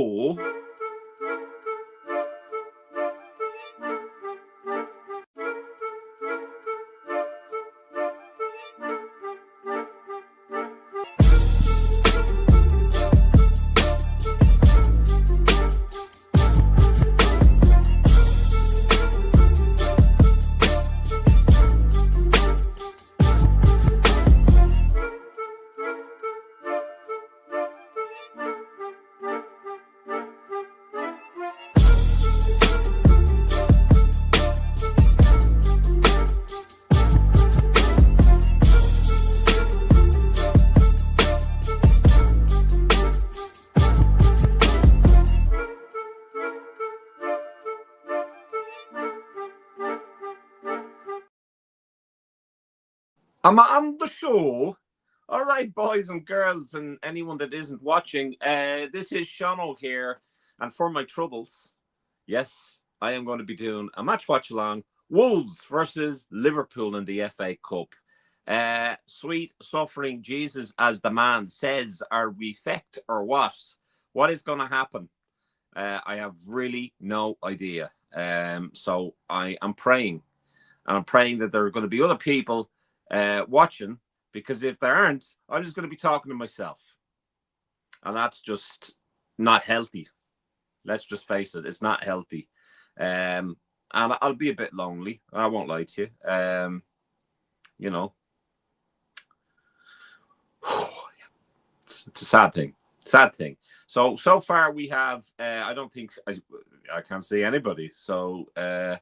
Oh, I'm on the show. All right, boys and girls, and anyone that isn't watching, this is Shano here, and for my troubles, yes, I am going to be doing a match watch along. Wolves versus Liverpool in the FA Cup. Sweet suffering Jesus, as the man says, are we fecked or what? What is going to happen? I have really no idea. So I am praying, and I'm praying that there are going to be other people watching, because if there aren't, I'm just going to be talking to myself, and that's just not healthy. Let's just face it, it's not healthy. And I'll be a bit lonely. I won't lie to you. You know, it's a sad thing. Sad thing. So far we have. I don't think I can't see anybody. So I'm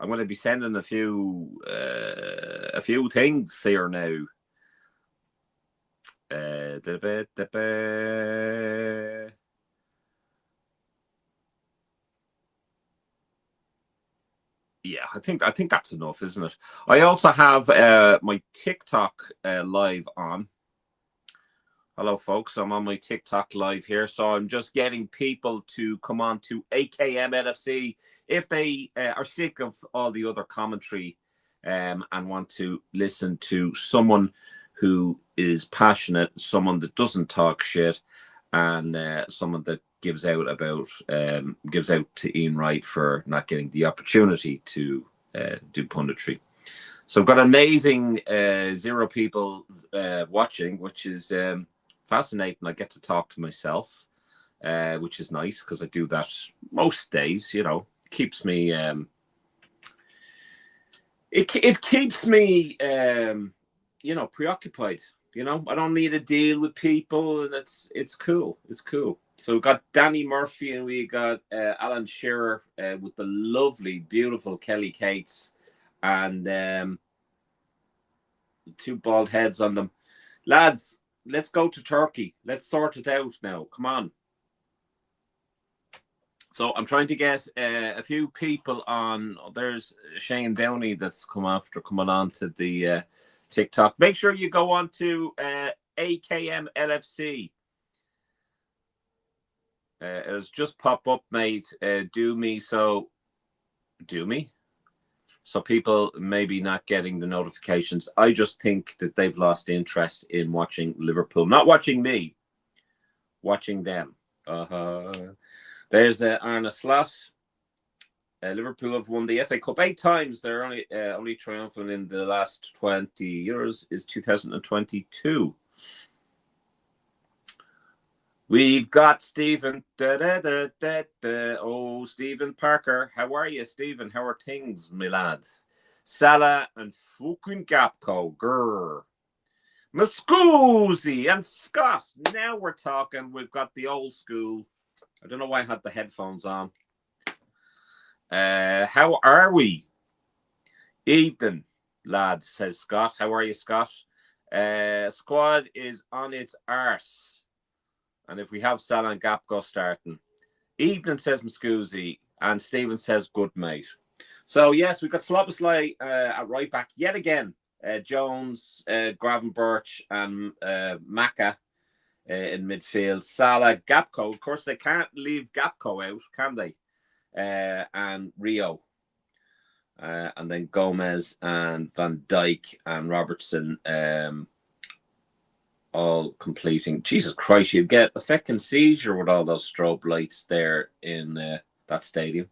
going to be sending a few things here now. Yeah, I think that's enough, isn't it? I also have my TikTok live on. Hello, folks. I'm on my TikTok live here, so I'm just getting people to come on to AKM LFC if they are sick of all the other commentary and want to listen to someone who is passionate, someone that doesn't talk shit, and someone that gives out to Ian Wright for not getting the opportunity to do punditry. So I've got amazing 0 people watching, which is fascinating. I get to talk to myself, which is nice because I do that most days. You know, keeps me. It keeps me, preoccupied. You know, I don't need to deal with people, and it's cool. It's cool. So we got Danny Murphy, and we got Alan Shearer with the lovely, beautiful Kelly Cates, and 2 bald heads on them. Lads, let's go to Turkey. Let's sort it out now. Come on. So I'm trying to get a few people on. There's Shane Downey that's coming on to the TikTok. Make sure you go on to AKM LFC. It has just popped up, mate. Do me. So people maybe not getting the notifications. I just think that they've lost interest in watching Liverpool. Not watching me, watching them. There's Arne Slot. Liverpool have won the FA Cup 8 times. They're only triumphant in the last 20 years is 2022. We've got Stephen. Oh, Stephen Parker. How are you, Stephen? How are things, my lads? Salah and fucking Gapco. Grrr. Muscusi and Scott. Now we're talking. We've got the old school. I don't know why I had the headphones on. How are we? Evening, lads, says Scott. How are you, Scott? Squad is on its arse. And if we have Salah and Gapco starting. Evening, says Muscusi. And Stephen says, good, mate. So, yes, we've got Sloboslai at right back yet again. Jones, Gravenberch, and Maka in midfield. Salah, Gapco. Of course, they can't leave Gapco out, can they? And Rio. And then Gomez and Van Dijk and Robertson all completing. Jesus Christ, you'd get a fucking seizure with all those strobe lights there in that stadium.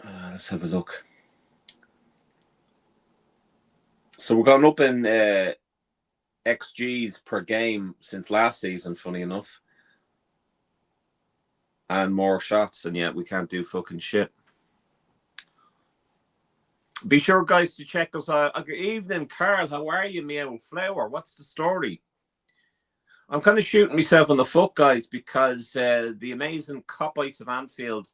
Let's have a look. So we're going up in XGs per game since last season, funny enough. And more shots, and yet we can't do fucking shit. Be sure, guys, to check us out. Good evening, Carl. How are you, me old flower? What's the story? I'm kind of shooting myself in the foot, guys, because the amazing Copites of Anfield,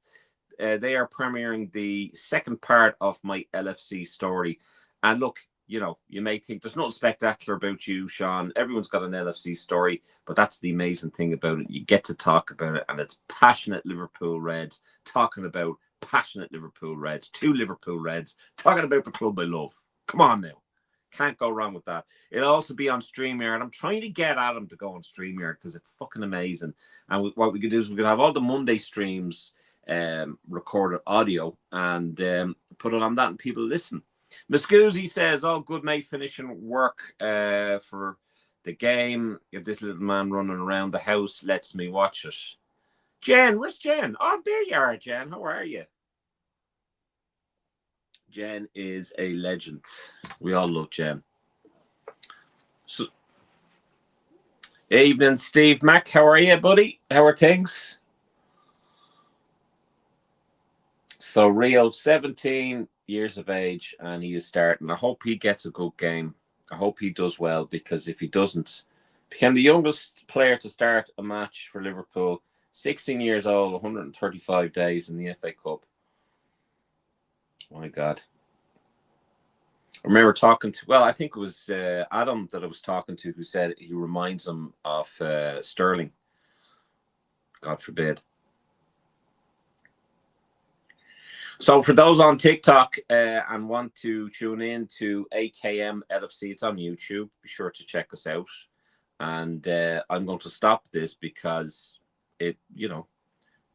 they are premiering the second part of my LFC story. And look, you know, you may think there's nothing spectacular about you, Sean. Everyone's got an LFC story, but that's the amazing thing about it. You get to talk about it, and it's passionate Liverpool Reds talking about passionate Liverpool Reds, two Liverpool Reds talking about the club I love. Come on now. Can't go wrong with that. It'll also be on StreamYard. I'm trying to get Adam to go on StreamYard because it's fucking amazing. And what we could do is we could have all the Monday streams recorded audio and put it on that and people listen. Muscusi says, oh, good mate, finishing work for the game. If this little man running around the house lets me watch it. Jen, where's Jen? Oh, there you are, Jen. How are you? Jen is a legend. We all love Jen. So, evening, Steve Mack. How are you, buddy? How are things? So Rio, 17 years of age, and he is starting. I hope he gets a good game. I hope he does well, because if he doesn't, became the youngest player to start a match for Liverpool. 16 years old, 135 days in the FA Cup. My God. I remember talking to, well, I think it was Adam that I was talking to, who said he reminds him of Sterling. God forbid. So for those on TikTok and want to tune in to AKM LFC, it's on YouTube. Be sure to check us out. And I'm going to stop this because it, you know,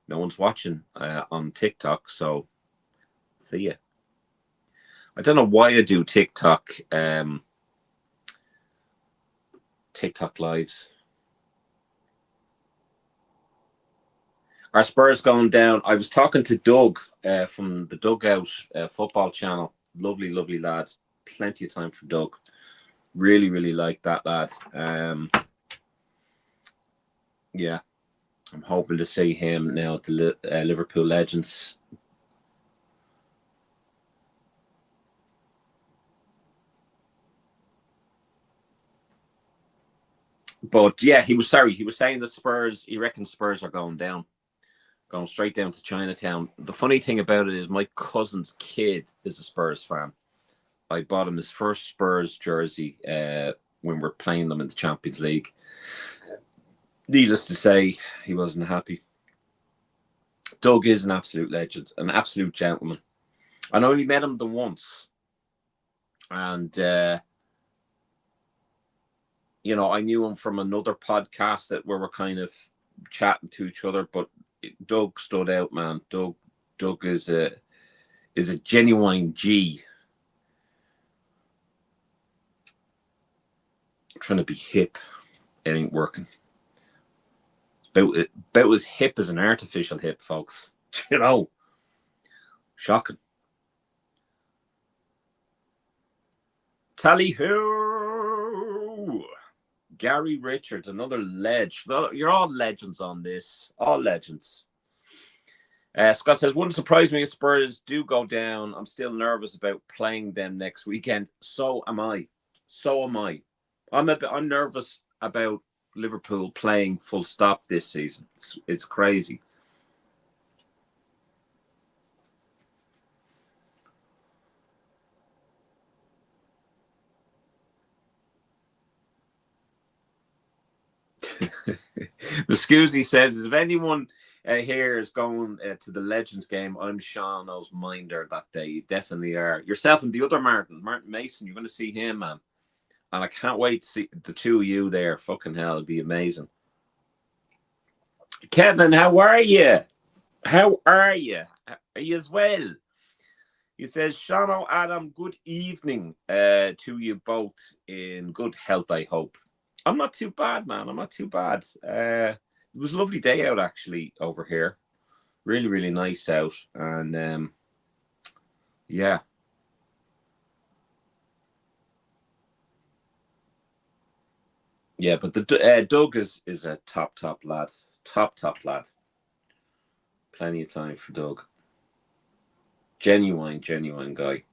no one's watching on TikTok. So see ya. I don't know why I do TikTok lives. Our Spurs going down. I was talking to Doug from the Dugout football channel. Lovely, lovely lad. Plenty of time for Doug. Really, really like that lad. Yeah, I'm hoping to see him now at the Liverpool Legends. But yeah, he was saying the Spurs, he reckons Spurs are going down. Going straight down to Chinatown. The funny thing about it is my cousin's kid is a Spurs fan. I bought him his first Spurs jersey when we're playing them in the Champions League. Needless to say, he wasn't happy. Doug is an absolute legend, an absolute gentleman. I only met him the once. And, you know, I knew him from another podcast that where we're kind of chatting to each other, but Doug stood out, man. Doug is a genuine G. I'm trying to be hip. It ain't working. About as hip as an artificial hip, folks. You know. Shocking. Tally ho! Gary Richards, another ledge. Well, you're all legends on this. All legends. Scott says, wouldn't surprise me if Spurs do go down. I'm still nervous about playing them next weekend. So am I. I'm nervous about Liverpool playing full stop this season. It's crazy. Muscusi says, if anyone here is going to the Legends game, I'm Sean Minder that day. You definitely are. Yourself and the other Martin Mason, you're going to see him, man. And I can't wait to see the two of you there. Fucking hell, it'd be amazing. Kevin, how are you? How are you? Are you as well? He says, Shano, Adam, good evening to you both in good health, I hope. I'm not too bad, man. I'm not too bad. It was a lovely day out, actually, over here. Really, really nice out. And yeah. Yeah, but the Doug is a top lad. Top lad. Plenty of time for Doug. Genuine guy.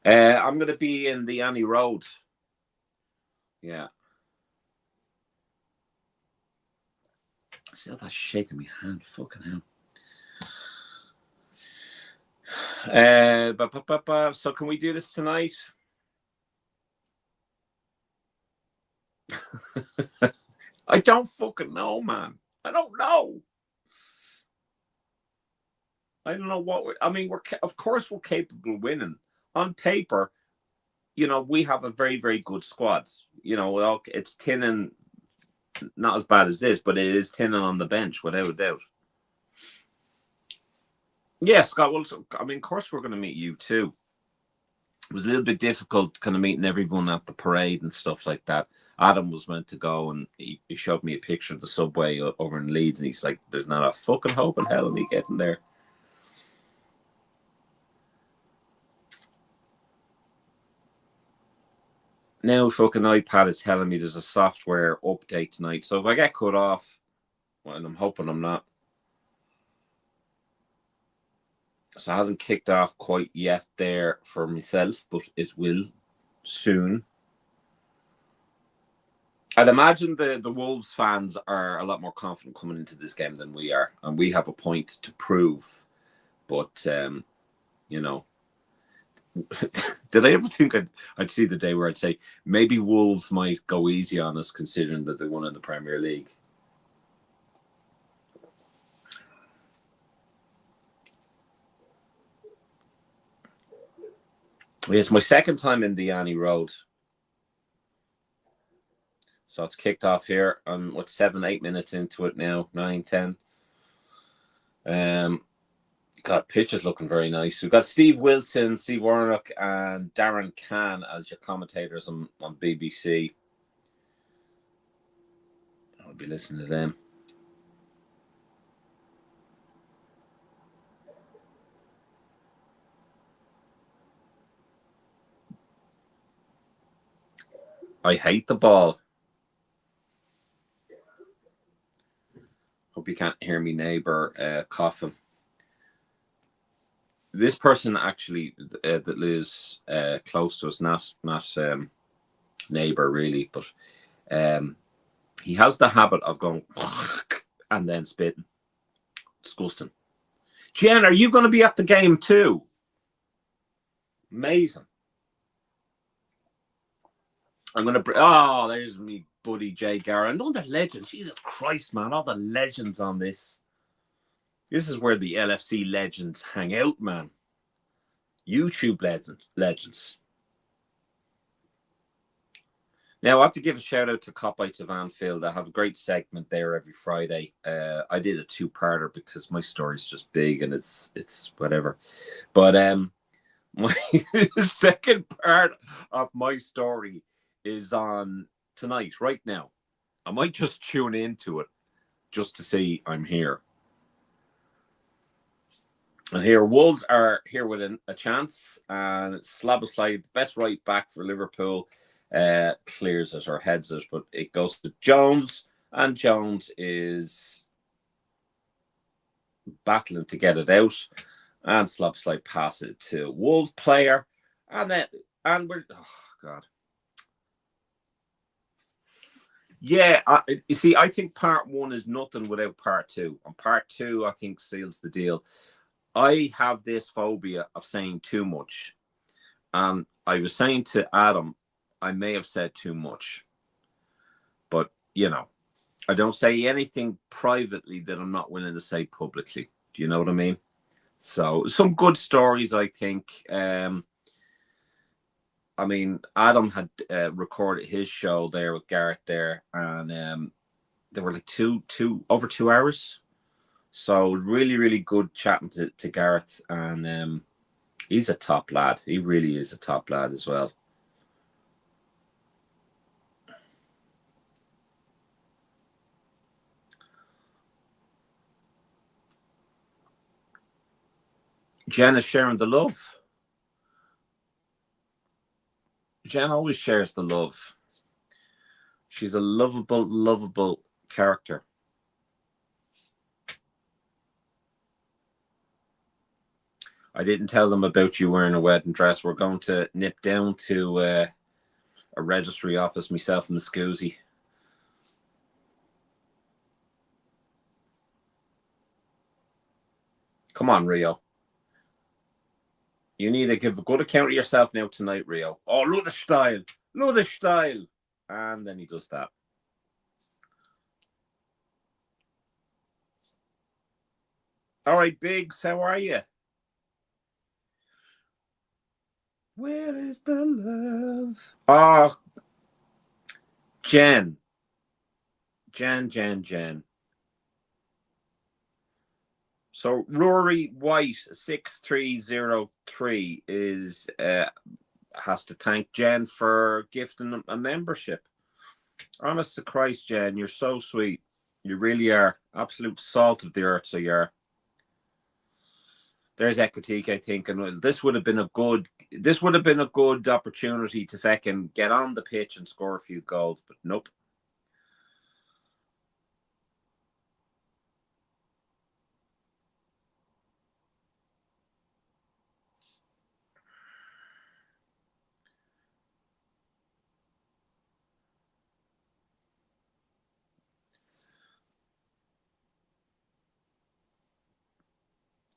I'm going to be in the Annie Road. Yeah. See how that's shaking my hand. Fucking hell. So can we do this tonight? I don't fucking know, man. I don't know. I don't know what I mean. Of course we're capable of winning. On paper, we have a very, very good squad. It's thin and not as bad as this, but it is thin and on the bench without a doubt. Yeah, Scott. Well, I mean, of course we're going to meet you too. It was a little bit difficult kind of meeting everyone at the parade and stuff like that. Adam was meant to go, and he showed me a picture of the subway over in Leeds, and he's like, there's not a fucking hope in hell of me getting there. Now fucking iPad is telling me there's a software update tonight. So if I get cut off, well, and I'm hoping I'm not. So it hasn't kicked off quite yet there for myself, but it will soon. I'd imagine the Wolves fans are a lot more confident coming into this game than we are, and we have a point to prove. But did I ever think I'd see the day where I'd say maybe Wolves might go easy on us, considering that they won in the Premier League? It's my second time in the Annie Road. So it's kicked off here. I'm 7-8 minutes into it now, 9-10. God, pitch is looking very nice. We've got Steve Wilson, Steve Warnock, and Darren Cann as your commentators on BBC. I'll be listening to them. I hate the ball. Hope you can't hear me neighbour coughing. This person actually that lives close to us, not neighbour really, but he has the habit of going and then spitting. Disgusting. Jen, are you going to be at the game too? Amazing. I'm going to... Oh, there's me buddy Jay Garrett. Another legend. Jesus Christ, man. All the legends on this. This is where the LFC legends hang out, man. YouTube legends. Now, I have to give a shout out to Copites of Anfield. I have a great segment there every Friday. I did a two-parter because my story's just big and it's whatever. But my second part of my story is on tonight, right now. I might just tune into it just to see I'm here. And here, Wolves are here with a chance, and Slabberslide, best right back for Liverpool, clears it or heads it, but it goes to Jones, and Jones is battling to get it out, and Slabberslide pass it to Wolves player, and we're, oh God. Yeah, you see, I think part one is nothing without part two. And part two, I think, seals the deal. I have this phobia of saying too much. And I was saying to Adam, I may have said too much. But, I don't say anything privately that I'm not willing to say publicly. Do you know what I mean? So, some good stories, I think. I mean, Adam had recorded his show there with Garrett there, and They were like over 2 hours. So really, really good chatting to Gareth, and he's a top lad. He really is a top lad as well. Jen is sharing the love. Jen always shares the love. She's a lovable character. I didn't tell them about you wearing a wedding dress. We're going to nip down to a registry office, myself and the Scoozy. Come on, Rio. You need to give a good account of yourself now tonight, Rio. Oh, look at the style. Look at the style. And then he does that. All right, Biggs, how are you? Where is the love? Oh, Jen. So Rory White 6303 is has to thank Jen for gifting a membership. Honest to Christ, Jen, you're so sweet. You really are. Absolute salt of the earth, so you're. There's Ekatik, I think, and this would have been a good opportunity to feckin' get on the pitch and score a few goals, but nope.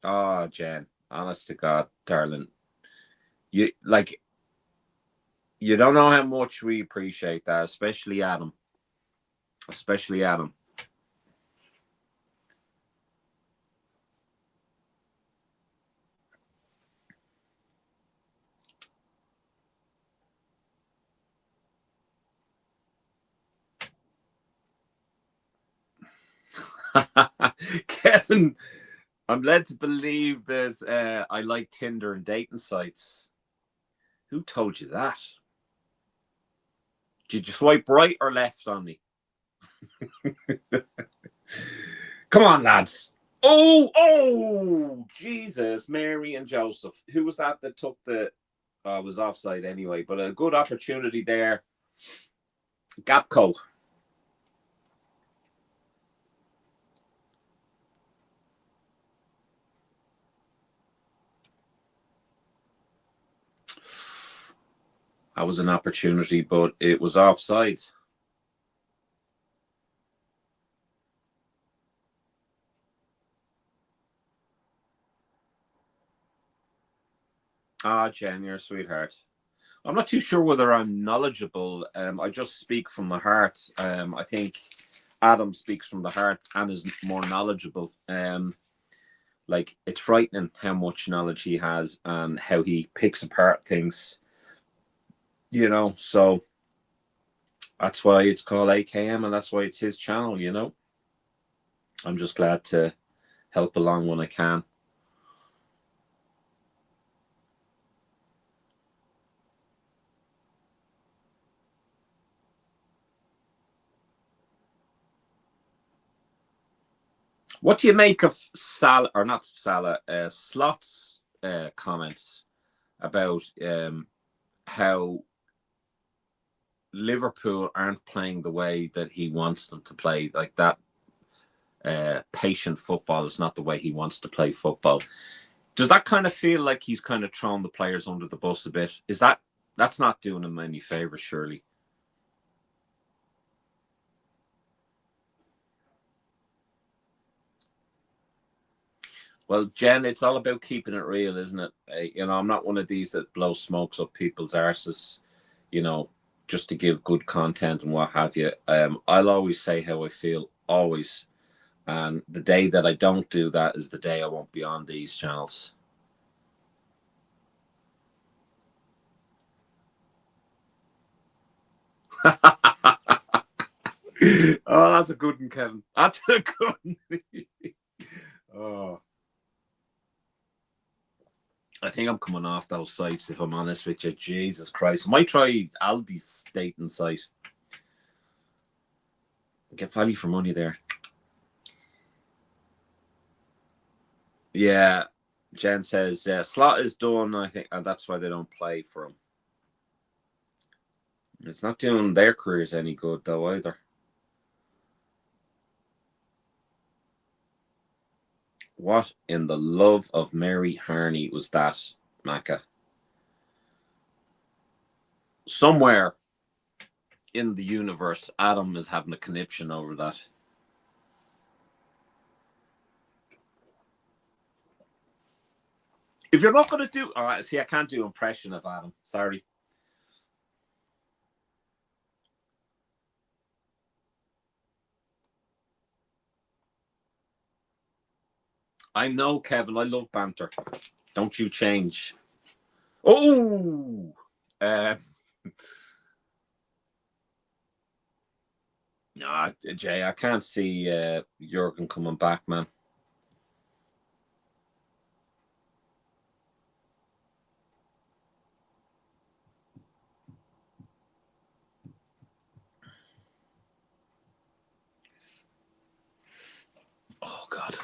Oh, Jen, honest to God, darling, you don't know how much we appreciate that, especially Adam. Kevin, I'm led to believe there's I like Tinder and dating sites. Who told you that? Did you swipe right or left on me? Come on, lads. Oh, Jesus, Mary and Joseph. Who was that took the was offside anyway, but a good opportunity there. Gapco. That was an opportunity, but it was offside. Ah, Jen, you're a sweetheart. I'm not too sure whether I'm knowledgeable. I just speak from the heart. I think Adam speaks from the heart and is more knowledgeable. Like, it's frightening how much knowledge he has and how he picks apart things. So that's why it's called AKM and that's why it's his channel. I'm just glad to help along when I can. What do you make of Salah, or not Salah, Slot's comments about how Liverpool aren't playing the way that he wants them to play? Like that patient football is not the way he wants to play football. Does that kind of feel like he's kind of thrown the players under the bus a bit? That's not doing him any favors, surely? Well, Jen, it's all about keeping it real, isn't it? I'm not one of these that blow smokes up people's arses, just to give good content and what have you. I'll always say how I feel, always. And the day that I don't do that is the day I won't be on these channels. Oh, that's a good one, Kevin. That's a good one. Oh, I think I'm coming off those sites, if I'm honest with you. Jesus Christ. I might try Aldi's dating site. Get value for money there. Yeah. Jen says, Slot is done, I think, and that's why they don't play for him. It's not doing their careers any good, though, either. What in the love of Mary Harney was that, Macca? Somewhere in the universe, Adam is having a conniption over that. If you're not going to do... All right, see, I can't do impression of Adam. Sorry. I know, Kevin. I love banter. Don't you change. Oh! Nah, Jay, I can't see Jurgen coming back, man. Oh, God.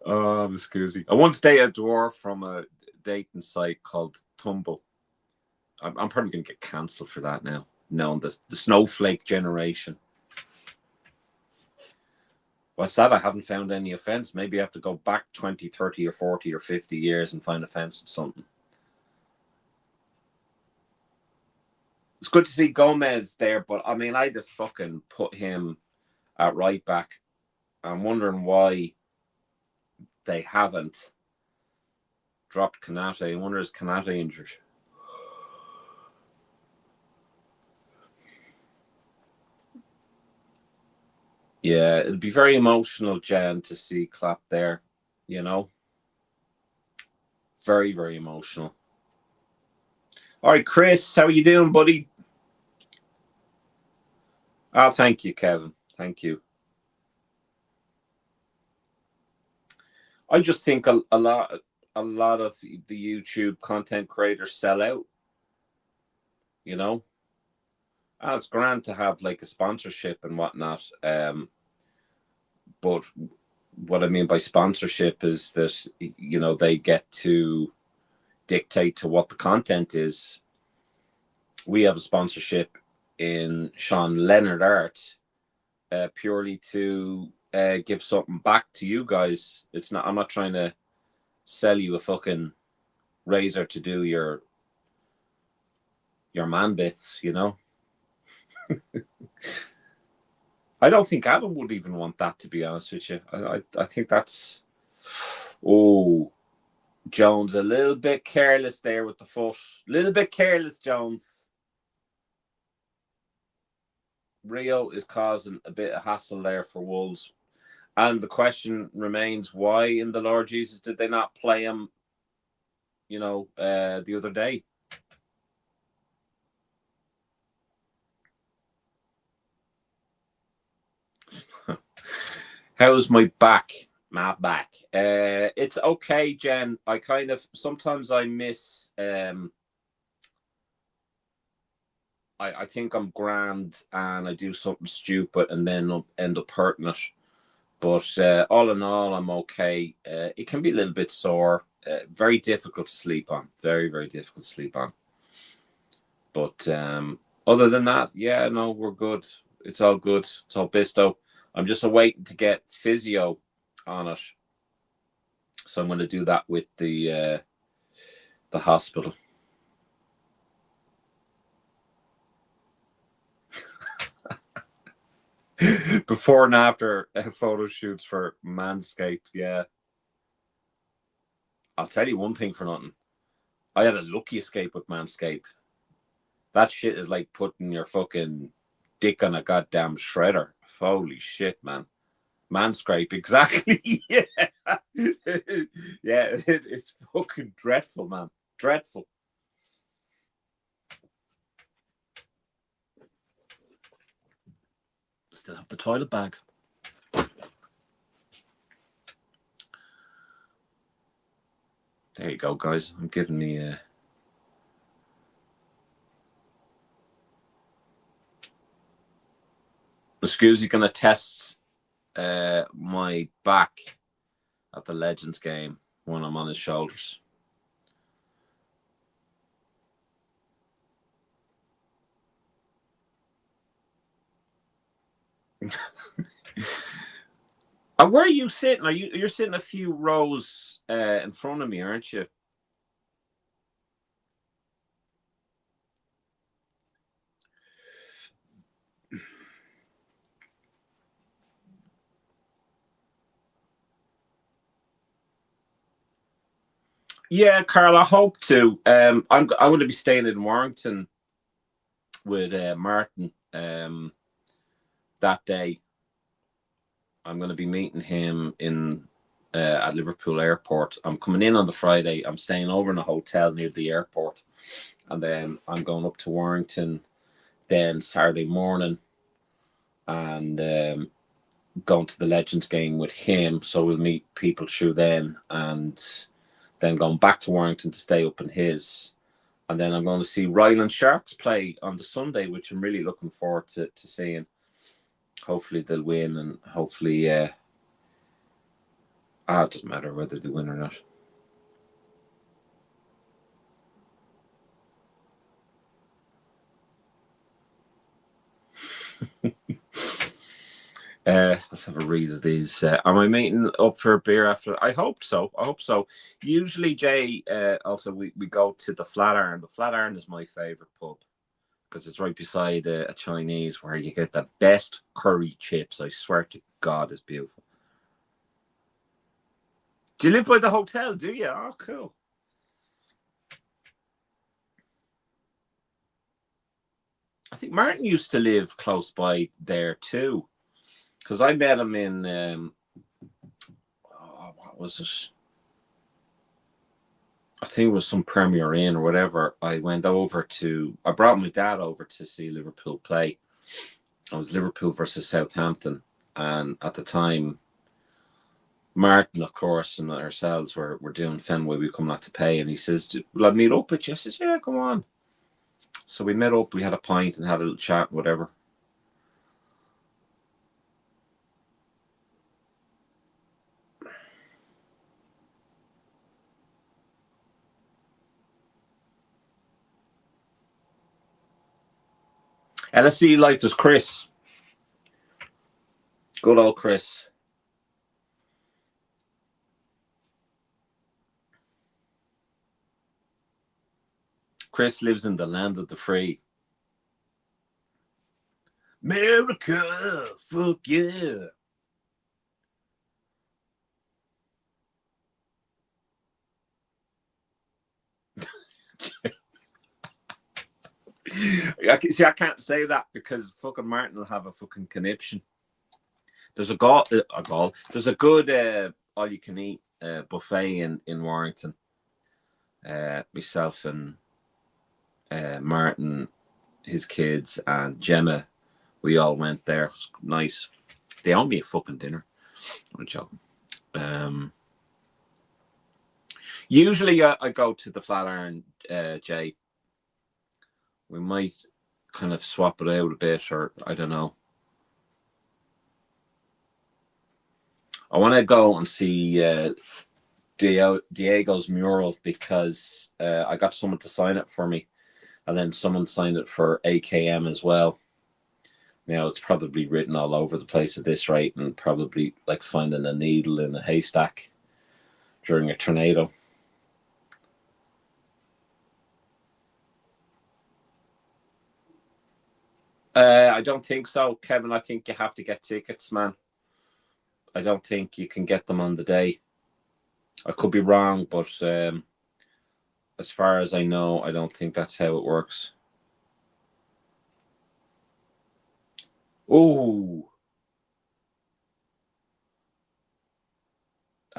Oh, excuse. I once dated a dwarf from a dating site called Tumble. I'm probably going to get cancelled for that now. No, the snowflake generation. What's that? I haven't found any offense. Maybe I have to go back 20, 30, or 40 or 50 years and find offense in something. It's good to see Gomez there, but I mean, I'd have fucking put him at right back. I'm wondering why they haven't dropped Kanate. I wonder, is Kanate injured? Yeah, it'd be very emotional, Jen, to see Clap there, you know? Very, very emotional. All right, Chris, how are you doing, buddy? Oh, thank you, Kevin. Thank you. I just think a lot of the YouTube content creators sell out, you know? It's grand to have like a sponsorship and whatnot. But what I mean by sponsorship is that, you know, they get to dictate to what the content is. We have a sponsorship in Sean Leonard Art, purely to give something back to you guys. It's not. I'm not trying to sell you a fucking razor to do your man bits, you know. I don't think Adam would even want that, to be honest with you. I think that's... Oh, Jones, a little bit careless there with the foot. A little bit careless, Jones. Rio is causing a bit of hassle there for Wolves. And the question remains, why in the Lord Jesus did they not play him, you know, the other day? How's my back? My back. It's okay, Jen. I kind of... Sometimes I miss... I think I'm grand and I do something stupid and then end up hurting it. But all in all, I'm okay. It can be a little bit sore. Very difficult to sleep on. Very, very difficult to sleep on. But other than that, yeah, no, we're good. It's all good. It's all bisto. I'm just waiting to get physio on it. So I'm going to do that with the hospital. Before and after photo shoots for Manscaped, yeah. I'll tell you one thing for nothing. I had a lucky escape with Manscaped. That shit is like putting your fucking dick on a goddamn shredder. Holy shit, man. Man scrape, exactly. Yeah. Yeah, it's fucking dreadful, man. Dreadful. Still have the toilet bag. There you go, guys. I'm giving me a. Excuse, gonna test my back at the Legends game when I'm on his shoulders. And where are you sitting? You're sitting a few rows in front of me, aren't you? Yeah, Carl. I hope to. I'm going to be staying in Warrington with Martin that day. I'm going to be meeting him in at Liverpool Airport. I'm coming in on the Friday. I'm staying over in a hotel near the airport, and then I'm going up to Warrington then Saturday morning, and going to the Legends game with him. So we'll meet people through then, and then going back to Warrington to stay up in his. And then I'm going to see Ryland Sharks play on the Sunday, which I'm really looking forward to seeing. Hopefully they'll win, and hopefully, it doesn't matter whether they win or not. Let's have a read of these. Am I meeting up for a beer after? I hope so. I hope so. Usually, Jay, also we go to the Flatiron. The Flatiron is my favorite pub because it's right beside a Chinese where you get the best curry chips. I swear to God, it's beautiful. Do you live by the hotel? Do you? Oh, cool. I think Martin used to live close by there too, because I met him in what was it? I think it was some Premier Inn or whatever. I brought my dad over to see Liverpool play. It was Liverpool versus Southampton, and at the time, Martin, of course, and ourselves were doing Fenway. We come out to pay, and he says, "Will I meet up with you?" I says, "Yeah, come on." So we met up. We had a pint and had a little chat, whatever. LSC liked us, Chris. Good old Chris. Chris lives in the land of the free. America, fuck yeah. See, I can't say that because fucking Martin will have a fucking conniption. There's a gall. There's a good all-you-can-eat buffet in Warrington. Myself and Martin, his kids, and Gemma, we all went there. It was nice. They owe me a fucking dinner. I'm joking. Usually I go to the Flatiron, Jay. We might kind of swap it out a bit, or I don't know. I want to go and see Diego's mural because I got someone to sign it for me, and then someone signed it for AKM as well. Now it's probably written all over the place at this rate, and probably like finding a needle in a haystack during a tornado. I don't think so, Kevin. I think you have to get tickets, man. I don't think you can get them on the day. I could be wrong, but as far as I know, I don't think that's how it works. Oh,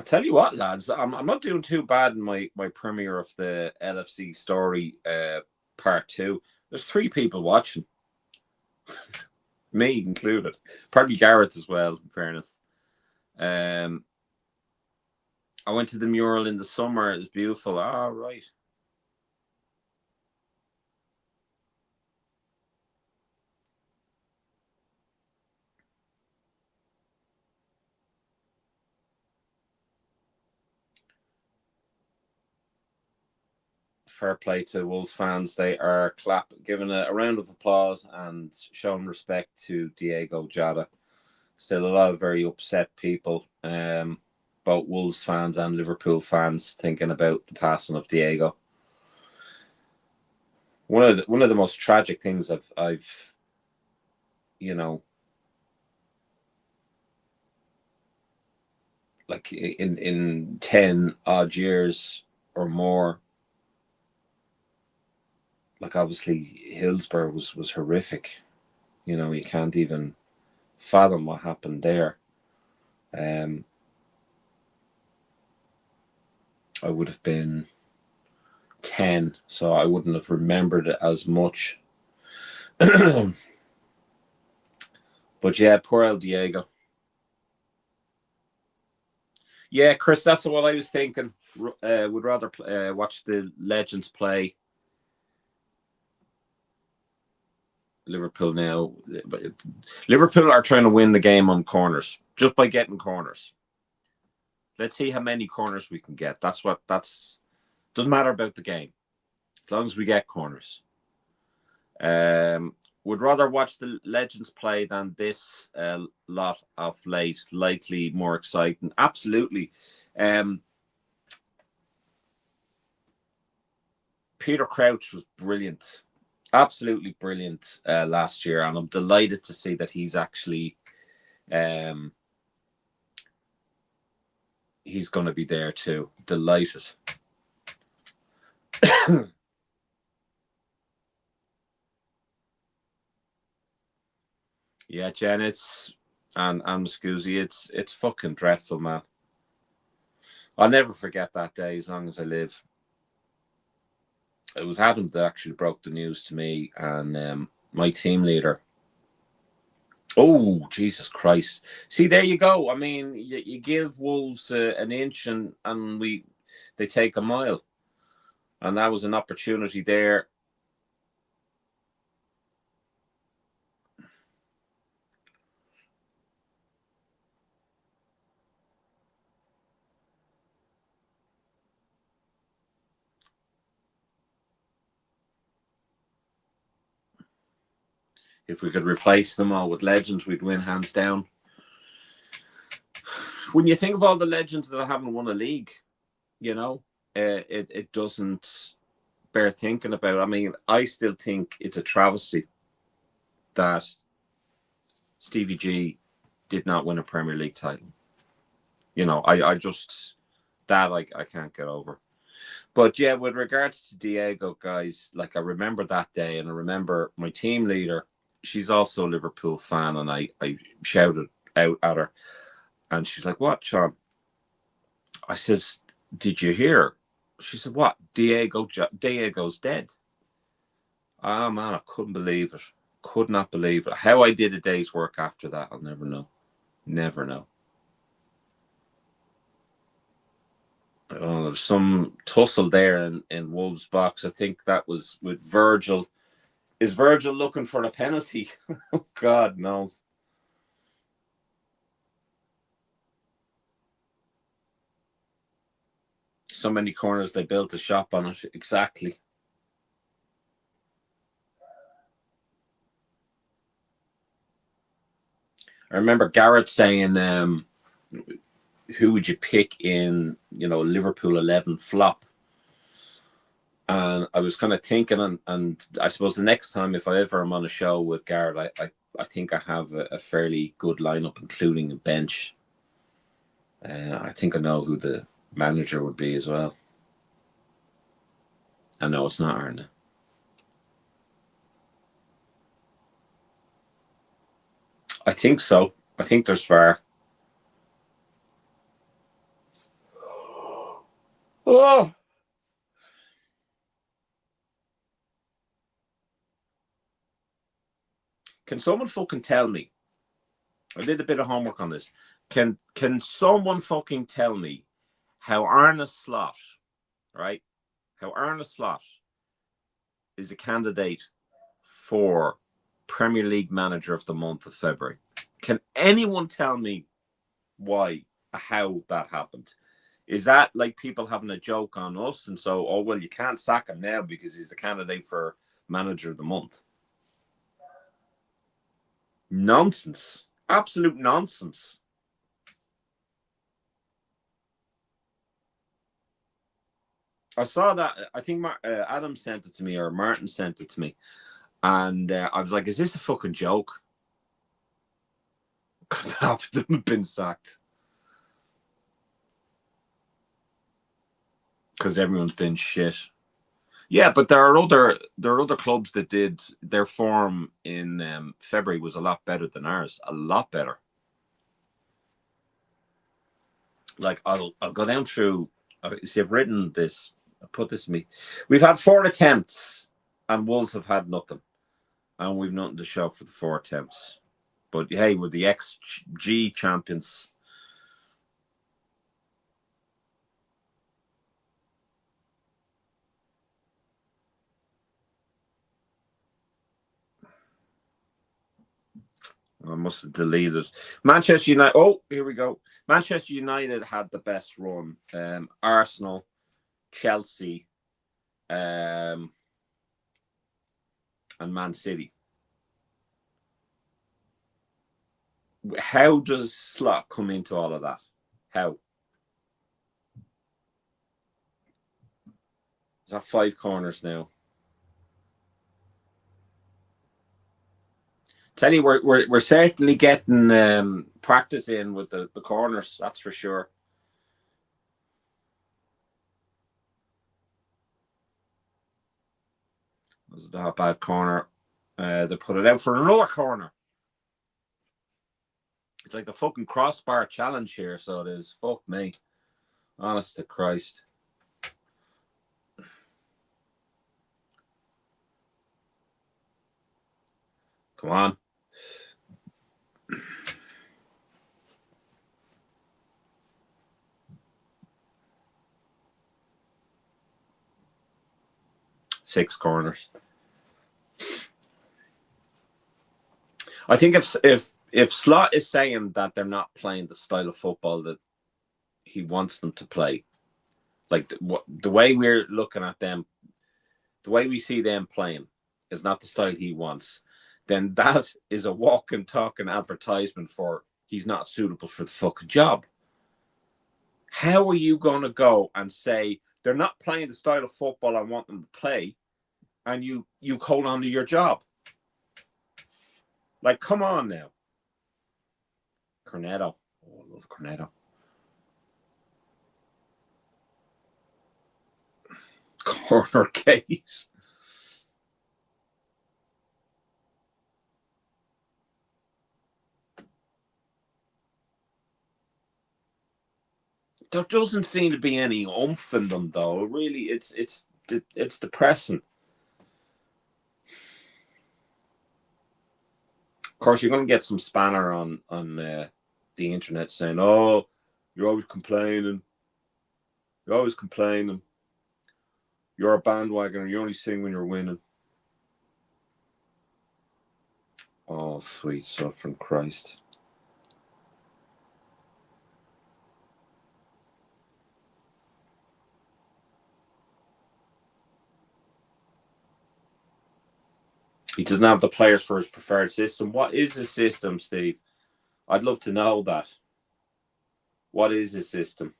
tell you what, lads, I'm not doing too bad in my premiere of the LFC story part two. There's 3 people watching, me included. Probably Gareth as well, in fairness. Um, I went to the mural in the summer. It was beautiful. Ah, right. Fair play to Wolves fans. They are giving a round of applause and showing respect to Diego Jota. Still a lot of very upset people, both Wolves fans and Liverpool fans, thinking about the passing of Diego. One of the most tragic things I've you know, like in 10 odd years or more. Like, obviously Hillsborough was horrific. You can't even fathom what happened there. I would have been 10, so I wouldn't have remembered it as much. But yeah, poor El Diego. Yeah, Chris, that's what I was thinking. Would rather watch the legends play. Liverpool now. Liverpool are trying to win the game on corners, just by getting corners. Let's see how many corners we can get. Doesn't matter about the game, as long as we get corners. Would rather watch the legends play than this lot of late. Likely more exciting. Absolutely. Peter Crouch was brilliant. Absolutely brilliant last year, and I'm delighted to see that he's actually he's going to be there too. Delighted. Yeah, Jen, and Scusi, it's fucking dreadful, man. I'll never forget that day as long as I live. It was Adam that actually broke the news to me, and my team leader. Oh, Jesus Christ! See, there you go. I mean, you give Wolves an inch, and they take a mile, and that was an opportunity there. If we could replace them all with legends, we'd win hands down. When you think of all the legends that haven't won a league, it doesn't bear thinking about. I mean, I still think it's a travesty that Stevie G did not win a Premier League title. I just I can't get over. But yeah, with regards to Diego, guys, like I remember that day, and I remember my team leader. She's also a Liverpool fan, and I shouted out at her, and she's like, "What, Sean?" I says, "Did you hear?" She said, "What? Diego's dead." Ah, man, I couldn't believe it. Could not believe it. How I did a day's work after that, I'll never know. Never know. There's some tussle there in Wolves' box. I think that was with Virgil. Is Virgil looking for a penalty? God knows. So many corners, they built a shop on it. Exactly. I remember Garrett saying, who would you pick in, Liverpool 11 flop? And I was kind of thinking, and I suppose the next time, if I ever am on a show with Garrett, I think I have a fairly good lineup, including a bench. I think I know who the manager would be as well. I know it's not Arne. I think so. I think there's VAR. Oh, can someone fucking tell me? I did a bit of homework on this. Can someone fucking tell me how Arne Slot, right? How Arne Slot is a candidate for Premier League Manager of the month of February? Can anyone tell me why, how that happened? Is that like people having a joke on us and so, oh, well, you can't sack him now because he's a candidate for Manager of the Month? Nonsense. Absolute nonsense. I saw that. I think Adam sent it to me or Martin sent it to me. And I was like, is this a fucking joke? Because half of them have been sacked. Because everyone's been shit. Yeah, but there are other clubs that did their form in February was a lot better than ours. A lot better. Like I'll go down through. See, I've written this. I put this in me. We've had 4 attempts, and Wolves have had nothing, and we've nothing to show for the 4 attempts. But hey, we're the XG champions. I must have deleted Manchester United. Oh, here we go. Manchester United had the best run. Arsenal, Chelsea, and Man City. How does Slot come into all of that? How? Is that 5 corners now? Tell you, we're certainly getting practice in with the corners. That's for sure. Was not a bad corner. They put it out for another corner. It's like the fucking crossbar challenge here, so it is. Fuck me. Honest to Christ. Come on. Six corners. I think if Slot is saying that they're not playing the style of football that he wants them to play, like the way we're looking at them, the way we see them playing is not the style he wants, then that is a walking, talking advertisement for he's not suitable for the fucking job. How are you going to go and say they're not playing the style of football I want them to play, and you hold on to your job? Like, come on now. Cornetto. Oh, I love Cornetto. Corner case. There doesn't seem to be any oomph in them, though. Really, it's depressing. Of course, you're going to get some spanner on the internet saying, "Oh, you're always complaining. You're always complaining. You're a bandwagoner. You only sing when you're winning." Oh, sweet suffering Christ. He doesn't have the players for his preferred system. What is the system, Steve? I'd love to know that. What is the system?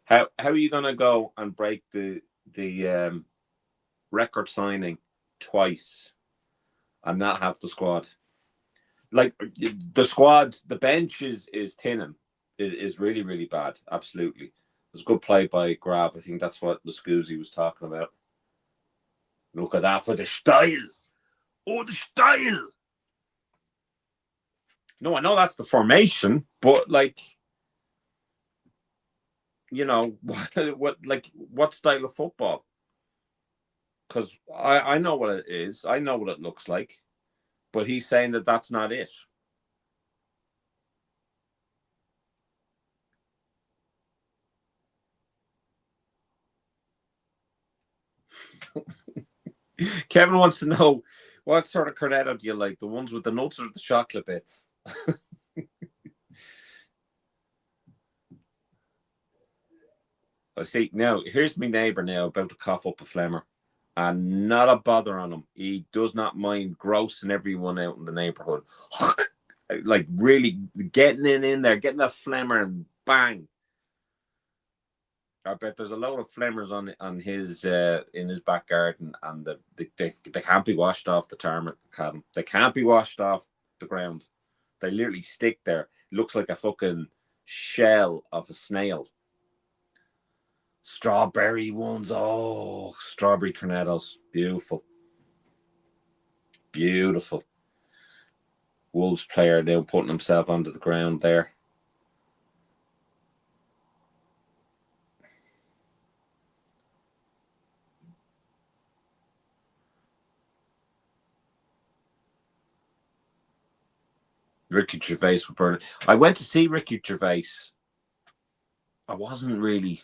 How are you going to go and break the record signing twice and not have the squad? Like the squad, the bench is thinning. Is really, really bad. Absolutely. It was a good play by Grab. I think that's what the Scoozy was talking about. Look at that for the style. Oh, the style. No, I know that's the formation, but like, you know, what style of football? Because I know what it is. I know what it looks like. But he's saying that that's not it. Kevin wants to know what sort of cornetto do you like? The ones with the nuts or the chocolate bits? I see. Now, here's my neighbour now about to cough up a flemmer. And not a bother on him. He does not mind grossing everyone out in the neighbourhood. Like really getting in there, getting that flemmer and bang. I bet there's a load of flemmers on his in his back garden, and they can't be washed off the tarmac. They can't be washed off the ground. They literally stick there. It looks like a fucking shell of a snail. Strawberry ones, oh, strawberry cornettos, beautiful, beautiful. Wolves player now putting himself onto the ground there. Ricky Gervais would burn it. I went to see Ricky Gervais. I wasn't really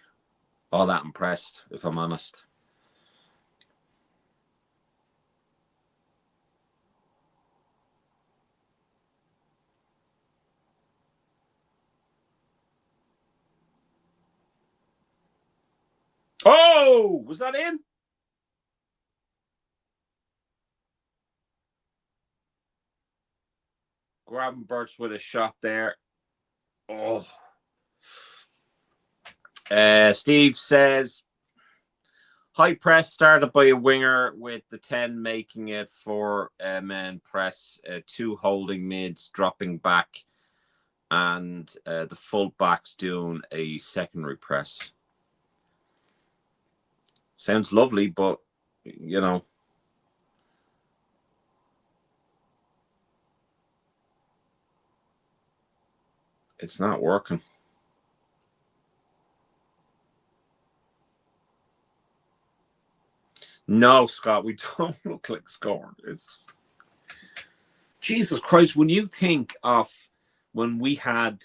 all that impressed, if I'm honest. Oh, was that in? Gravenberch with a shot there. Oh. Steve says, high press started by a winger with the 10 making it for men press, 2 holding mids, dropping back, and the full backs doing a secondary press. Sounds lovely, but, you know, it's not working. No, Scott, we don't look like scoring. It's Jesus Christ. When you think of when we had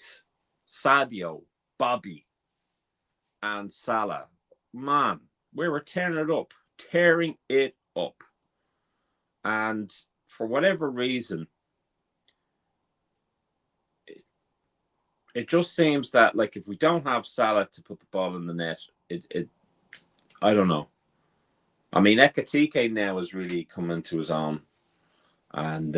Sadio, Bobby, and Salah, man, we were tearing it up. And for whatever reason, it just seems that like if we don't have Salah to put the ball in the net, it I don't know. I mean, Ekatike now is really coming to his own, and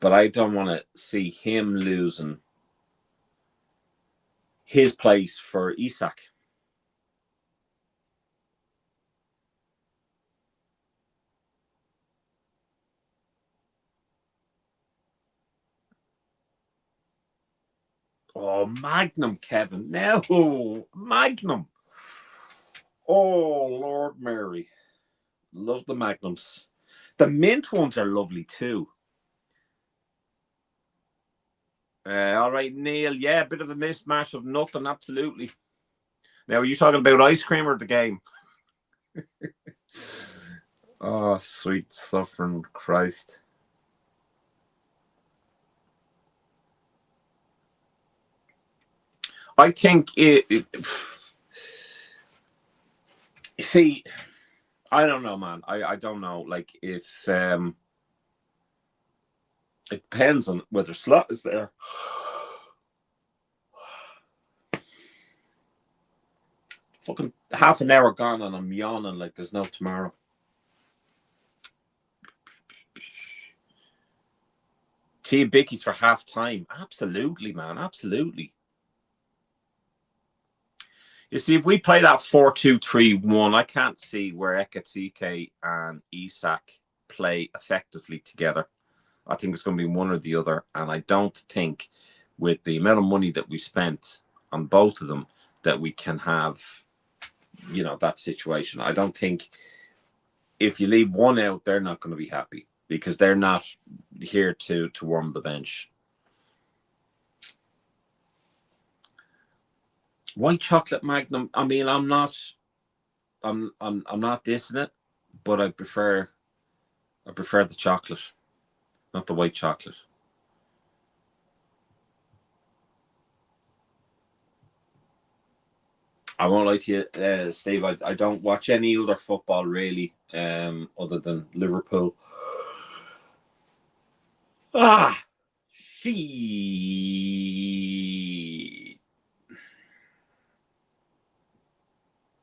but I don't want to see him losing his place for Isak. Oh, Magnum, Kevin. No, Magnum. Oh, Lord Mary. Love the Magnums. The mint ones are lovely too. All right, Neil. Yeah, a bit of a mismatch of nothing, absolutely. Now, are you talking about ice cream or the game? Oh, sweet suffering Christ. I think see, I don't know, man. I don't know. Like if it depends on whether slot is there. Fucking half an hour gone and I'm yawning like there's no tomorrow. Tea and Bickies for half time. Absolutely, man. Absolutely. You see, if we play that 4-2-3-1, I can't see where Ekatike and Isak play effectively together. I think it's going to be one or the other. And I don't think with the amount of money that we spent on both of them that we can have, you know, that situation. I don't think if you leave one out, they're not going to be happy. because they're not here to warm the bench. White chocolate Magnum. I mean, I'm not dissing it, but I prefer the chocolate, not the white chocolate. I won't lie to you, Steve. I don't watch any other football really, other than Liverpool. She.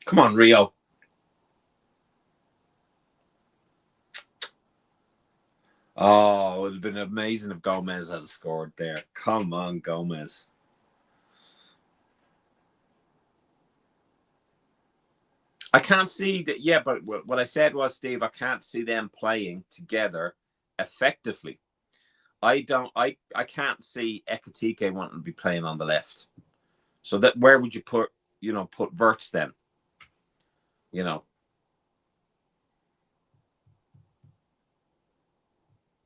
Come on, Rio. Oh, it would have been amazing if Gomez had scored there. Come on, Gomez. I can't see that. Yeah, but what I said was, Steve, I can't see them playing together effectively. I can't see Ekatike wanting to be playing on the left. So that where would you put Verts then?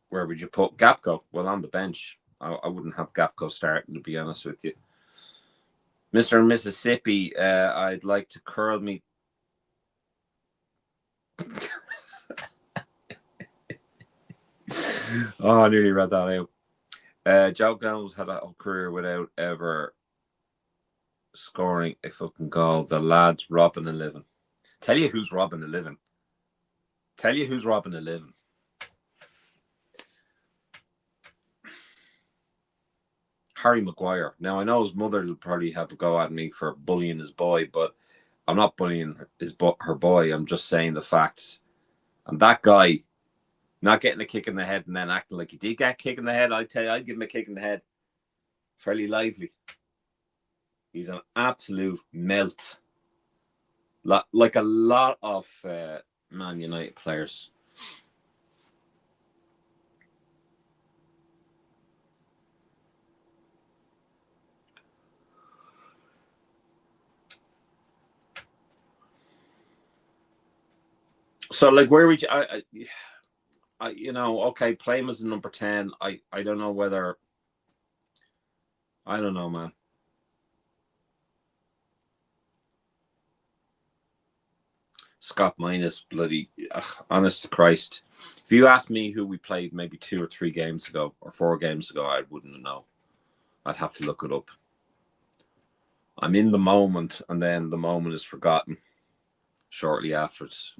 Where would you put Gapco? Well, on the bench. I wouldn't have Gapco starting, to be honest with you. Mr. Mississippi, I'd like to curl me. Oh, I nearly read that out. Joe Gomes had a whole career without ever scoring a fucking goal. The lad's robbing a living. Tell you who's robbing a living. Harry Maguire. Now, I know his mother will probably have a go at me for bullying his boy, but I'm not bullying her boy. I'm just saying the facts. And that guy not getting a kick in the head and then acting like he did get a kick in the head, I'd tell you, I'd give him a kick in the head. Fairly lively. He's an absolute melt. Like a lot of Man United players. So, like, where would you? Okay, play him as a number 10. I don't know whether. I don't know, man. Scott minus bloody. Honest to Christ, if you asked me who we played maybe 2 or 3 games ago or 4 games ago, I wouldn't know. I'd have to look it up. I'm in the moment, and then the moment is forgotten shortly afterwards.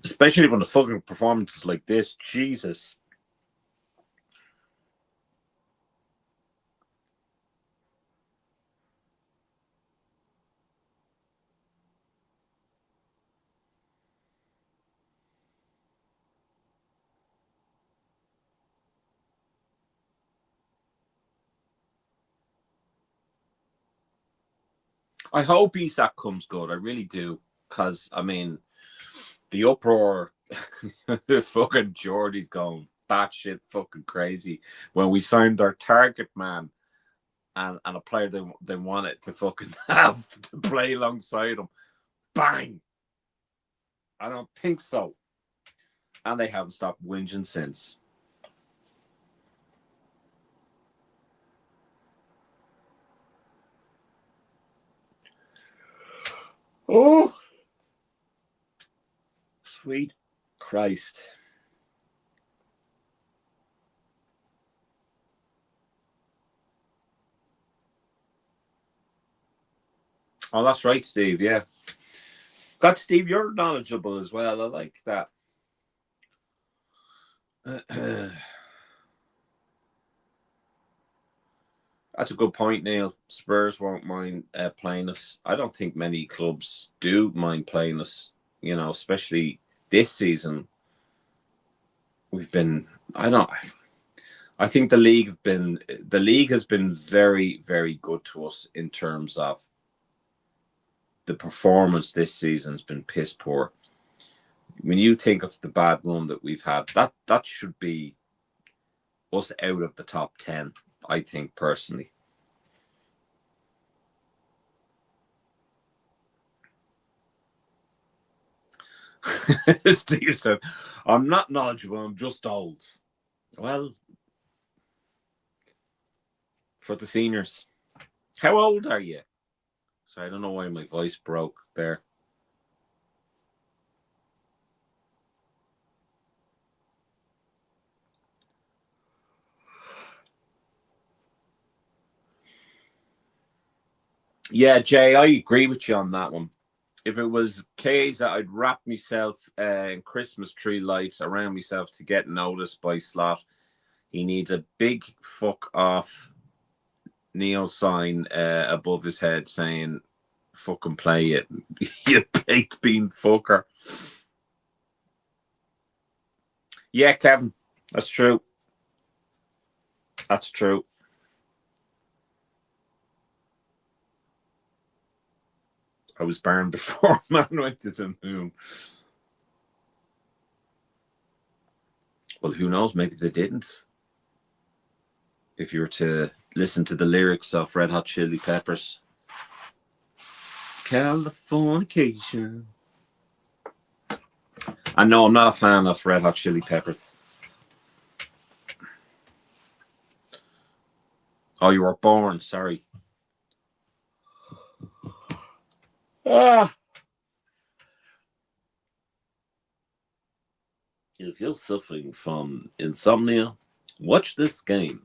Especially when the fucking performance is like this. Jesus. I hope Isak comes good. I really do. Because, I mean, the uproar, fucking Geordie's going batshit fucking crazy when we signed their target man and a player they wanted to fucking have to play alongside him. Bang! I don't think so. And they haven't stopped whinging since. Oh, sweet Christ. Oh, that's right, Steve. Yeah. God, Steve, you're knowledgeable as well. I like that. That's a good point, Neil. Spurs won't mind playing us. I don't think many clubs do mind playing us, especially this season. We've been, I think the league has been very, very good to us in terms of the performance this season's been piss poor. When you think of the bad run that we've had, that should be us out of the top 10, I think, personally. Steve said, I'm not knowledgeable, I'm just old. Well, for the seniors. How old are you? Sorry, I don't know why my voice broke there. Yeah, Jay, I agree with you on that one. If it was case that I'd wrap myself in Christmas tree lights around myself to get noticed by Slot, he needs a big fuck off Neo sign above his head saying, fucking play it, you baked bean fucker. Yeah, Kevin, that's true. That's true. I was burned before man went to the moon. Well, who knows? Maybe they didn't. If you were to listen to the lyrics of Red Hot Chili Peppers, Californication. I know I'm not a fan of Red Hot Chili Peppers. Oh, you were born. Sorry. Ah. If you're suffering from insomnia, watch this game.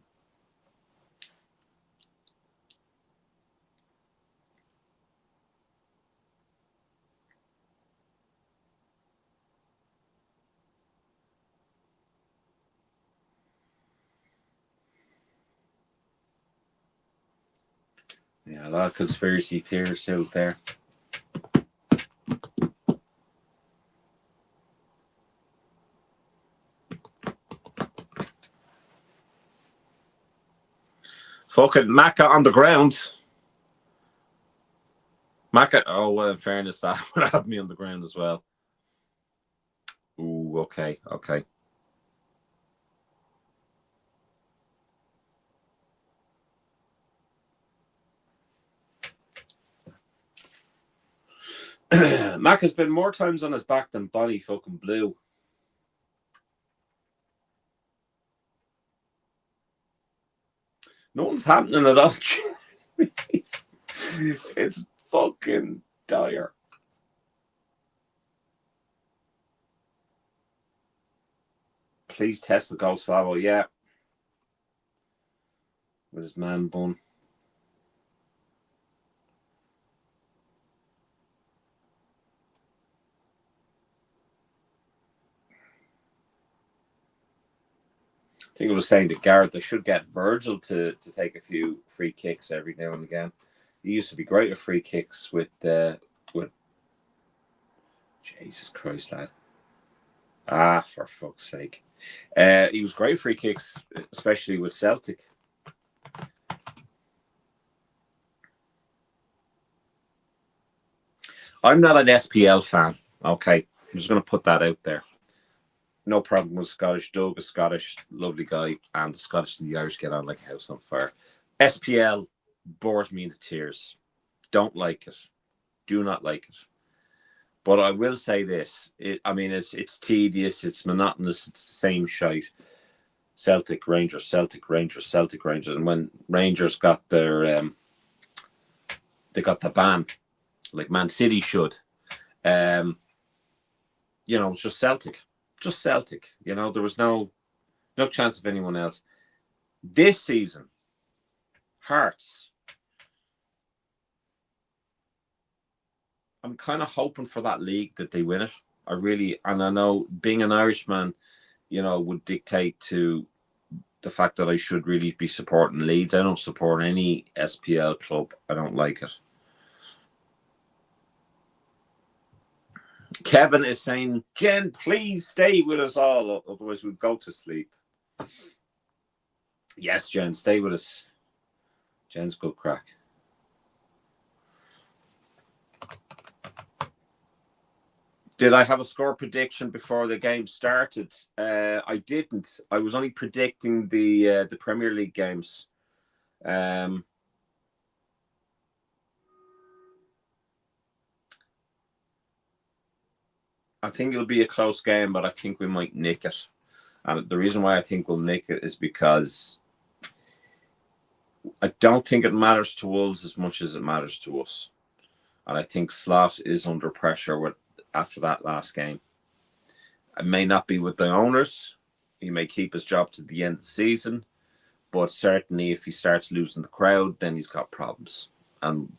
Yeah, a lot of conspiracy theorists out there. Fucking Macca on the ground. Macca, oh, well, in fairness, that would have me on the ground as well. Ooh, okay, okay. Mac has been more times on his back than Bonnie fucking Blue. No one's happening at all. It's fucking dire. Please test the Ghost Slavo, yeah. With his man bun. I think I was saying to Garrett they should get Virgil to take a few free kicks every now and again. He used to be great at free kicks with Jesus Christ, lad. Ah, for fuck's sake. He was great free kicks, especially with Celtic. I'm not an SPL fan. Okay, I'm just going to put that out there. No problem with Scottish. Doug is Scottish, lovely guy, and the Scottish and the Irish get on like a house on fire. SPL bores me into tears. Don't like it. Do not like it. But I will say this: it's tedious, it's monotonous, it's the same shite. Celtic Rangers, Celtic Rangers, Celtic Rangers, and when Rangers got their they got the ban, like Man City should. It's just Celtic. Just Celtic. There was no chance of anyone else. This season, Hearts. I'm kind of hoping for that league that they win it. And I know being an Irishman, would dictate to the fact that I should really be supporting Leeds. I don't support any SPL club. I don't like it. Kevin is saying, Jen, please stay with us all, otherwise we'll go to sleep. Yes, Jen, stay with us. Jen's good crack. Did I have a score prediction before the game started? I didn't. I was only predicting the Premier League games. I think it'll be a close game, but I think we might nick it. And the reason why I think we'll nick it is because I don't think it matters to Wolves as much as it matters to us. And I think Slot is under pressure after that last game. It may not be with the owners. He may keep his job to the end of the season. But certainly if he starts losing the crowd, then he's got problems. And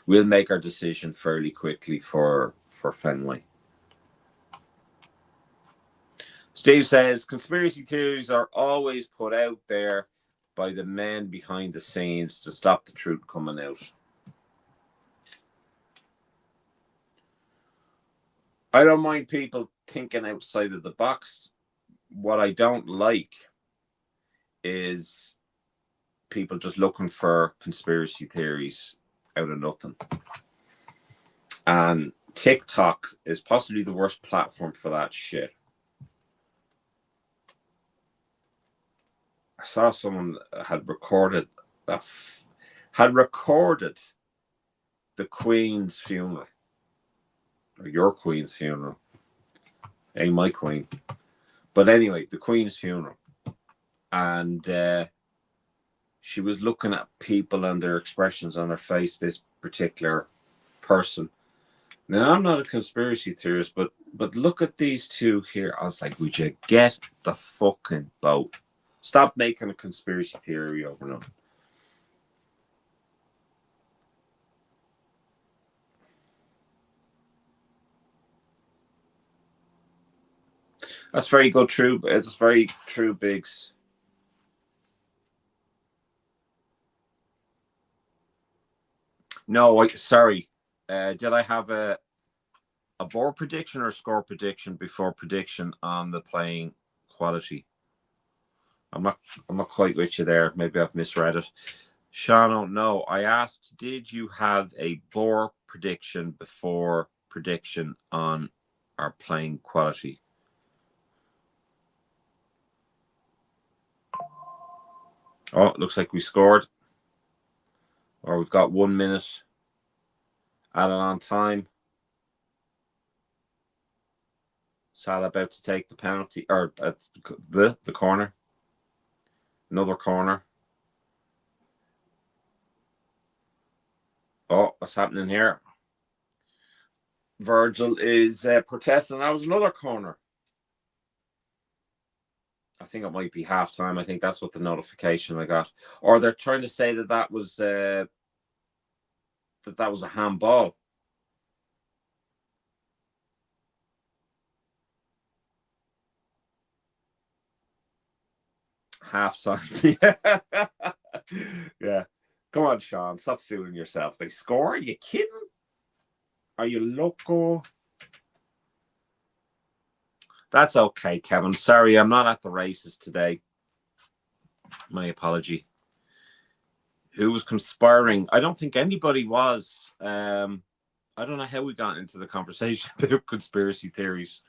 we'll make our decision fairly quickly for Fenway. Steve says, conspiracy theories are always put out there by the men behind the scenes to stop the truth coming out. I don't mind people thinking outside of the box. What I don't like is people just looking for conspiracy theories out of nothing. And TikTok is possibly the worst platform for that shit. I saw someone had recorded the Queen's funeral, or your Queen's funeral. Ain't my Queen, but anyway, the Queen's funeral, and she was looking at people and their expressions on their face. This particular person. Now, I'm not a conspiracy theorist, but look at these two here. I was like, would you get the fucking boat? Stop making a conspiracy theory over nothing. That's very good, true. It's very true, Biggs. No, sorry. Did I have a board prediction or a score prediction before prediction on the playing quality? I'm not quite with you there. Maybe I've misread it. Sean, no. I asked, did you have a board prediction before prediction on our playing quality? Oh, it looks like we scored. Or we've got 1 minute added on time. Salah about to take the penalty, or the corner. Another corner. Oh, what's happening here? Virgil is protesting. That was another corner. I think it might be halftime. I think that's what the notification I got. Or they're trying to say that was a handball. Halftime. Yeah. Come on, Sean. Stop fooling yourself. They score? Are you kidding? Are you loco? That's okay, Kevin. Sorry, I'm not at the races today. My apology. Who was conspiring? I don't think anybody was. I don't know how we got into the conversation about conspiracy theories.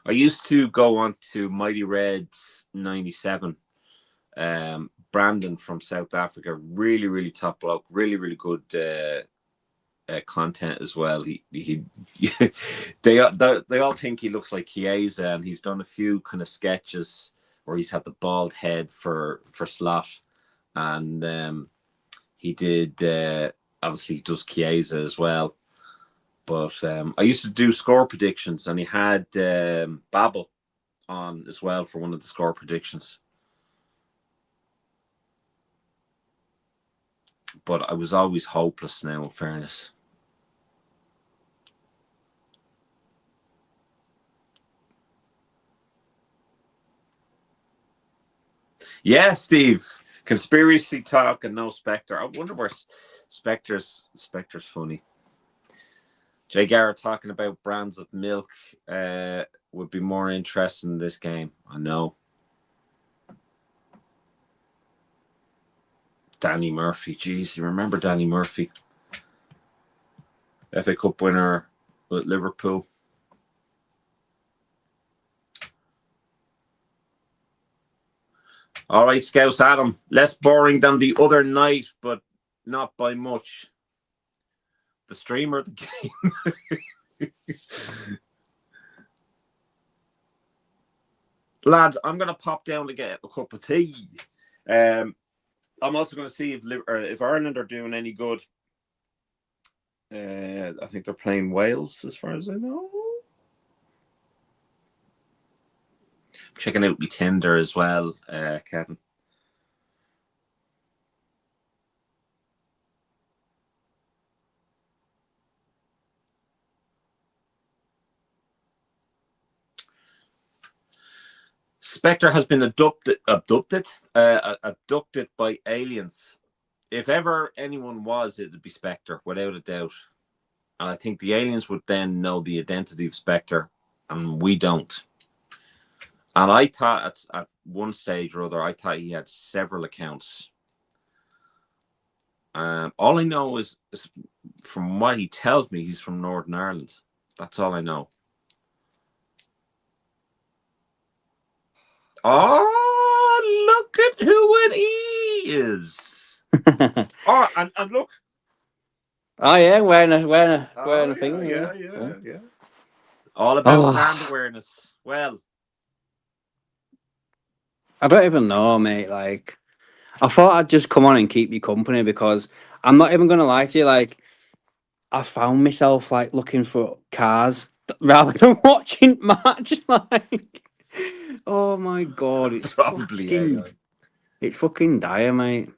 I used to go on to Mighty Reds 97. Brandon from South Africa, really, really top bloke, really, really good content as well. They all think he looks like Chiesa, and he's done a few kind of sketches where he's had the bald head for Slot, and he did obviously he does Chiesa as well. But I used to do score predictions, and he had Babel on as well for one of the score predictions. But I was always hopeless now, in fairness. Yeah, Steve. Conspiracy talk and no Spectre. I wonder where Spectre's funny. Jay Garrett talking about brands of milk would be more interesting in this game. I know. Danny Murphy. Jeez, you remember Danny Murphy? FA Cup winner with Liverpool. All right, Scouse Adam. Less boring than the other night, but not by much. The streamer of the game. Lads, I'm going to pop down to get a cup of tea. I'm also going to see if Ireland are doing any good. I think they're playing Wales, as far as I know. Checking out my Tinder as well, Kevin. Spectre has been abducted by aliens. If ever anyone was, it would be Spectre, without a doubt. And I think the aliens would then know the identity of Spectre, and we don't. And I thought at one stage or other, I thought he had several accounts. All I know is from what he tells me, he's from Northern Ireland. That's all I know. Oh, look at who it is. Oh, and look. Oh, yeah, wearing a thing. Yeah. All about brand awareness. Well, I don't even know, mate. Like, I thought I'd just come on and keep you company because I'm not even going to lie to you. Like, I found myself, like, looking for cars rather than watching match. Like, oh, my God. It's probably it's fucking dire, mate.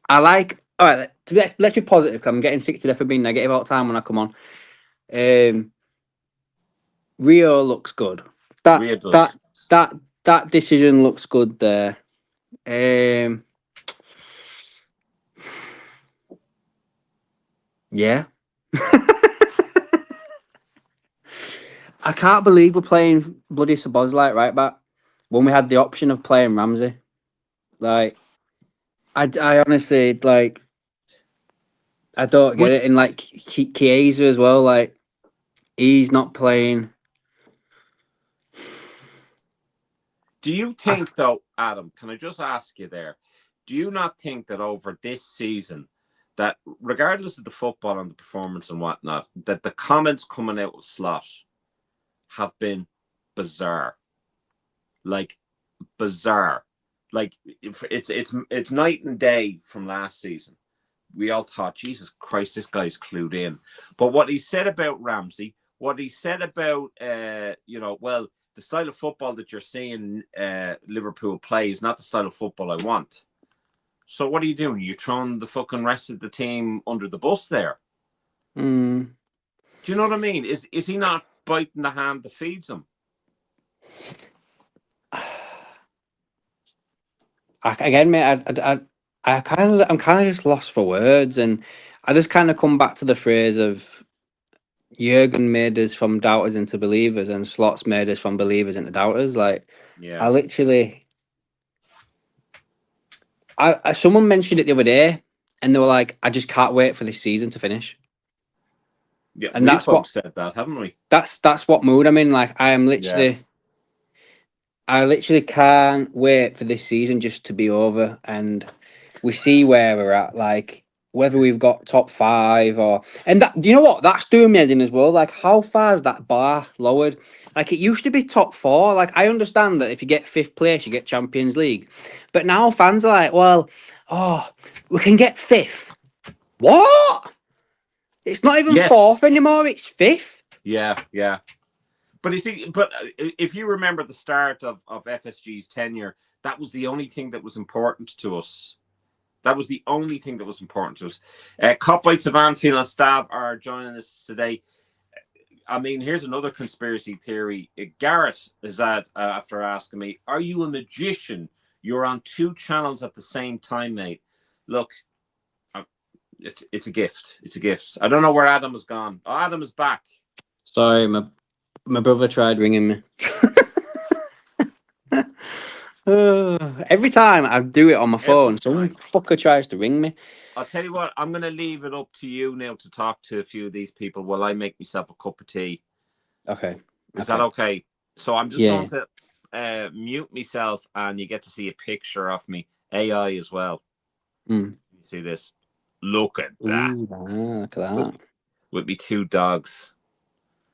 I like... All right, let's be positive. 'Cause I'm getting sick to death of being negative all the time when I come on. Rio looks good. That decision looks good there. Yeah. I can't believe we're playing bloody Szoboszlai right back when we had the option of playing Ramsey. Like, I honestly, like, I don't get it. And, like, Chiesa as well, like, he's not playing. Do you think, though, Adam, can I just ask you there, do you not think that over this season, that regardless of the football and the performance and whatnot, that the comments coming out of Slot have been bizarre? Like, bizarre. Like, it's night and day from last season. We all thought, Jesus Christ, this guy's clued in. But what he said about Ramsey, what he said about, well, the style of football that you're seeing Liverpool play is not the style of football I want. So what are you doing? You're throwing the fucking rest of the team under the bus there. Mm. Do you know what I mean? Is he not biting the hand that feeds him? Again, mate, I'm kind of just lost for words, and I just kind of come back to the phrase of Jurgen made us from doubters into believers, and Slot's made us from believers into doubters. Like, yeah, I literally, someone mentioned it the other day, and they were like, "I just can't wait for this season to finish." Yeah, and that's what said that, haven't we? That's what mood I'm in. Like, I literally can't wait for this season just to be over, and we see where we're at. Like, whether we've got top 5 and that, do you know what? That's doing me in as well. Like, how far is that bar lowered? Like, it used to be top 4. Like, I understand that if you get 5th place, you get Champions League, but now fans are like, well, we can get 5th. What? It's not even 4th anymore. It's 5th. Yeah. But you see, if you remember the start of FSG's tenure, that was the only thing that was important to us. That was the only thing that was important to us. Cop Bites of Anfield and Stav are joining us today. I mean, here's another conspiracy theory. Garrett is after asking me, are you a magician? You're on 2 channels at the same time, mate. Look, it's a gift. It's a gift. I don't know where Adam has gone. Oh, Adam is back. Sorry, my brother tried ringing me. Every time I do it on my phone, some fucker tries to ring me. I'll tell you what, I'm going to leave it up to you now to talk to a few of these people while I make myself a cup of tea. Okay. Is that okay? So I'm just going to mute myself, and you get to see a picture of me. AI as well. Mm. see this. Look at that. Ooh, look at that. With me 2 dogs.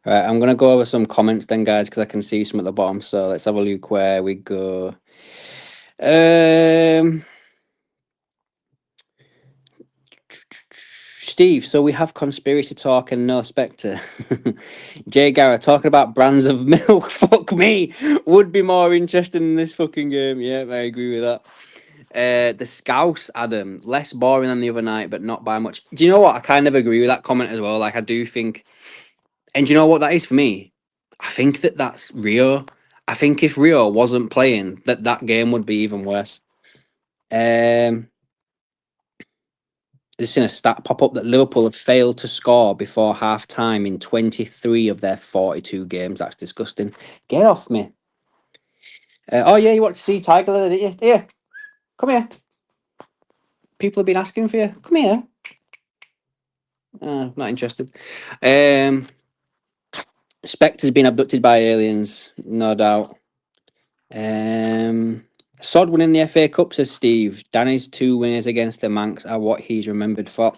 Right, I'm gonna go over some comments then, guys, because I can see some at the bottom. So let's have a look where we go. Steve, so we have conspiracy talk and no Spectre. Jay Garrett talking about brands of milk. Fuck me, would be more interesting in this fucking game. Yeah, I agree with that. The Scouse, Adam, less boring than the other night, but not by much. Do you know what? I kind of agree with that comment as well. Like, I do think, and do you know what that is for me? I think that's Rio. I think if Rio wasn't playing, that game would be even worse. Just seen a stat pop up that Liverpool have failed to score before half time in 23 of their 42 games. That's disgusting. Get off me. Oh, yeah, you want to see Tiger, didn't you? Here, come here. People have been asking for you. Come here. Not interested. Spectre's been abducted by aliens, no doubt. Sod winning the FA Cup, says Steve. Danny's 2 winners against the Manx are what he's remembered for.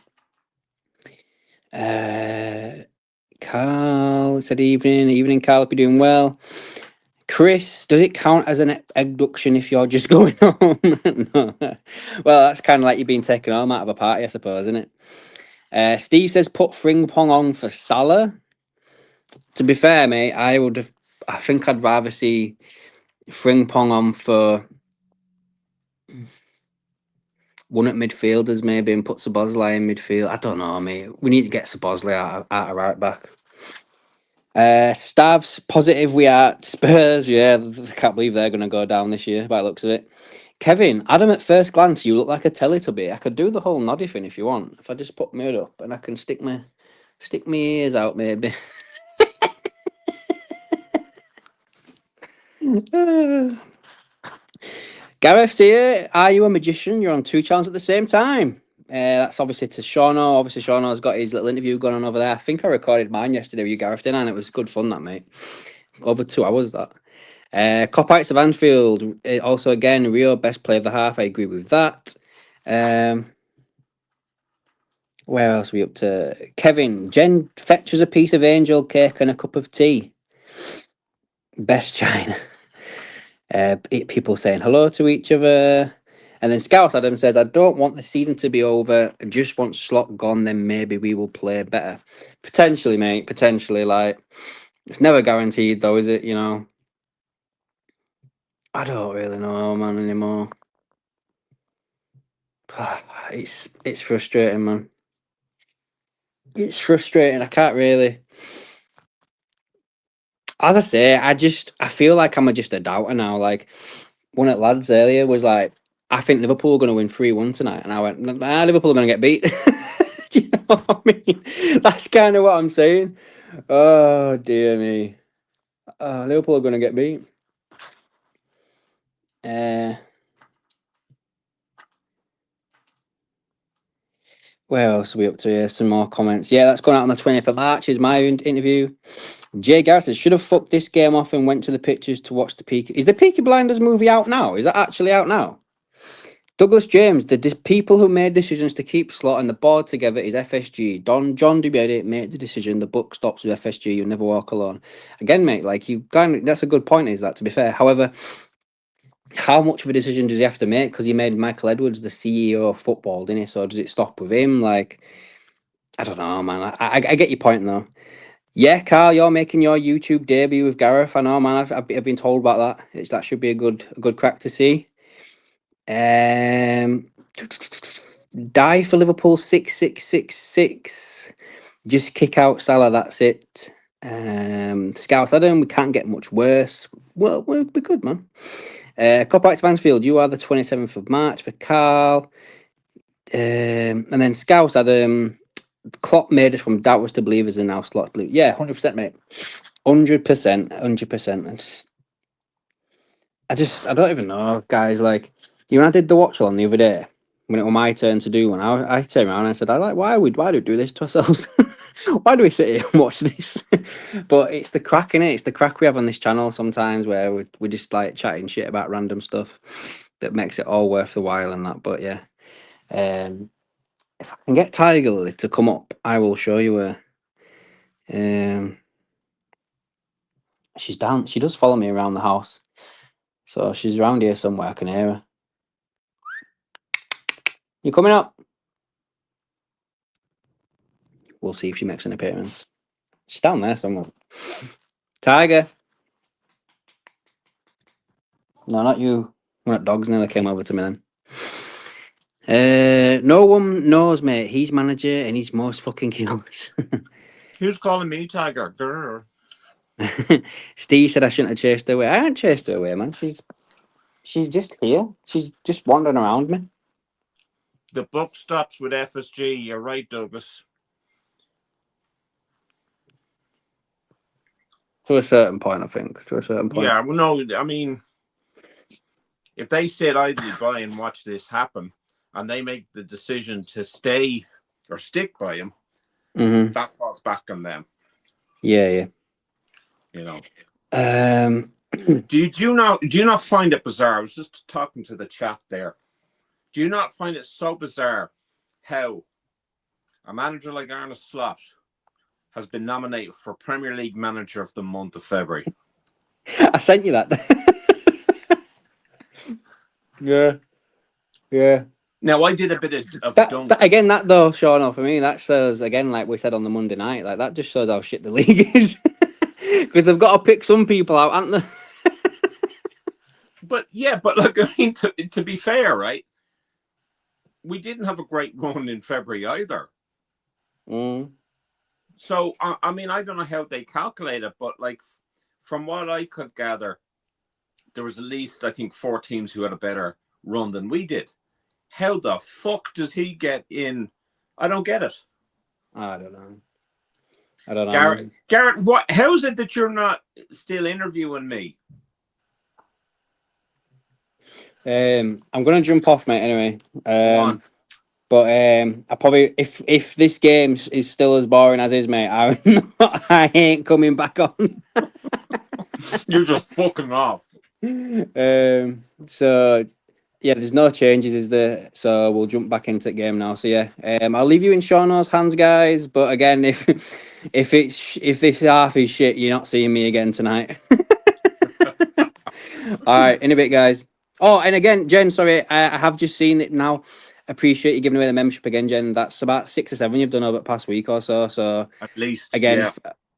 Carl said evening Carl, hope you're doing well. Chris, does it count as an abduction if you're just going home? No. Well, that's kind of like you being taken home out of a party, I suppose, isn't it? Steve says put Frimpong on for Salah. To be fair, mate, I think I'd rather see Frimpong on for one at midfielders maybe and put Szoboszlai in midfield. I don't know, mate. We need to get Szoboszlai out of right back. Stavs, positive we are. Spurs, yeah, I can't believe they're going to go down this year by the looks of it. Kevin, Adam, at first glance, you look like a Teletubby. I could do the whole noddy thing if you want. If I just put my hood up and I can stick my ears out, maybe. Gareth here. Are you a magician? You're on 2 channels at the same time. That's obviously to Shauno. Obviously, Shauno's got his little interview going on over there. I think I recorded mine yesterday with you, Gareth, didn't I? And it was good fun, that, mate. Over 2 hours, that. Cop-outs of Anfield. Also, again, Rio, best player of the half. I agree with that. Where else are we up to? Kevin, Jen fetches a piece of angel cake and a cup of tea. Best China. People saying hello to each other. And then Scouse Adam says, I don't want the season to be over. I just want Slot gone, then maybe we will play better. Potentially, mate. Potentially, like, it's never guaranteed, though, is it? You know, I don't really know, man, anymore. It's frustrating, man. It's frustrating. I can't really. As I say, I feel like I'm just a doubter now. Like, one of the lads earlier was like, I think Liverpool are going to win 3-1 tonight. And I went, Liverpool are going to get beat. Do you know what I mean? That's kind of what I'm saying. Oh, dear me. Liverpool are going to get beat. Where else are we up to here? Some more comments. Yeah, that's going out on the 20th of March is my interview. Jay Garrison should have fucked this game off and went to the pictures to watch the Peaky. Is the Peaky Blinders movie out now? Is that actually out now? Douglas James, the people who made decisions to keep Slot and the board together is FSG. John Dubiedi made the decision. The book stops with FSG. You'll never walk alone. Again, mate, like that's a good point, is that, to be fair. However, how much of a decision does he have to make? Because he made Michael Edwards the CEO of football, didn't he? So does it stop with him? Like, I don't know, man. I get your point, though. Yeah, Carl, you're making your YouTube debut with Gareth. I know, man. I've been told about that. That should be a good crack to see. Die for Liverpool 6666. Just kick out Salah. That's it. Scouts Adam, we can't get much worse. Well, we're good, man. Copyright Mansfield, you are the 27th of March for Carl. And then Scouts Adam, Klopp made us from doubters to believers and now Slot blue. Yeah, 100%, mate. 100%. I don't even know, guys. Like, when I did the watch along the other day, when it was my turn to do one, I turned around and I said, why do we do this to ourselves? Why do we sit here and watch this? But it's the crack in it. It's the crack we have on this channel sometimes where we just like chatting shit about random stuff that makes it all worth the while and that. But yeah, If I can get Tiger Lily to come up, I will show you her. She's down. She does follow me around the house, so she's around here somewhere. I can hear her. You coming up? We'll see if she makes an appearance. She's down there somewhere. Tiger. No, not you. One of the dogs nearly came over to me then. No one knows, mate. He's manager and he's most fucking cute. Who's calling me Tiger? Grr. Steve said I shouldn't have chased her away. I haven't chased her away, man. She's just here. She's just wandering around me. The book stops with FSG. You're right, Douglas. To a certain point, I think. To a certain point. Yeah, well, no, I mean, if they sit idly by and watch this happen, and they make the decision to stay or stick by him, that falls back on them. Yeah. You know. Do you not find it bizarre? I was just talking to the chat there. Do you not find it so bizarre how a manager like Arne Slot has been nominated for Premier League Manager of the month of February? I sent you that. Yeah. Now, I did a bit of dunk. Again, that though, Sean, for me, that shows, again, like we said on the Monday night, like that just shows how shit the league is. Because they've got to pick some people out, haven't they? But look, I mean, to be fair, right? We didn't have a great run in February either. So, I mean, I don't know how they calculate it, but like from what I could gather, there was at least, I think, 4 teams who had a better run than we did. How the fuck does he get in? I don't get it. I don't know. Garrett, what? How is it that you're not still interviewing me? I'm gonna jump off, mate. Anyway, Go on. But I probably, if this game is still as boring as is, mate, I ain't coming back on. You're just fucking off. So yeah, there's no changes, is there? So we'll jump back into the game now. So yeah, I'll leave you in Shauno's hands, guys. But again, if this half is shit, you're not seeing me again tonight. All right, in a bit, guys. Oh, and again, Jen, sorry, I have just seen it now. Appreciate you giving away the membership again, Jen. That's about 6 or 7 you've done over the past week or so. So at least, again, yeah.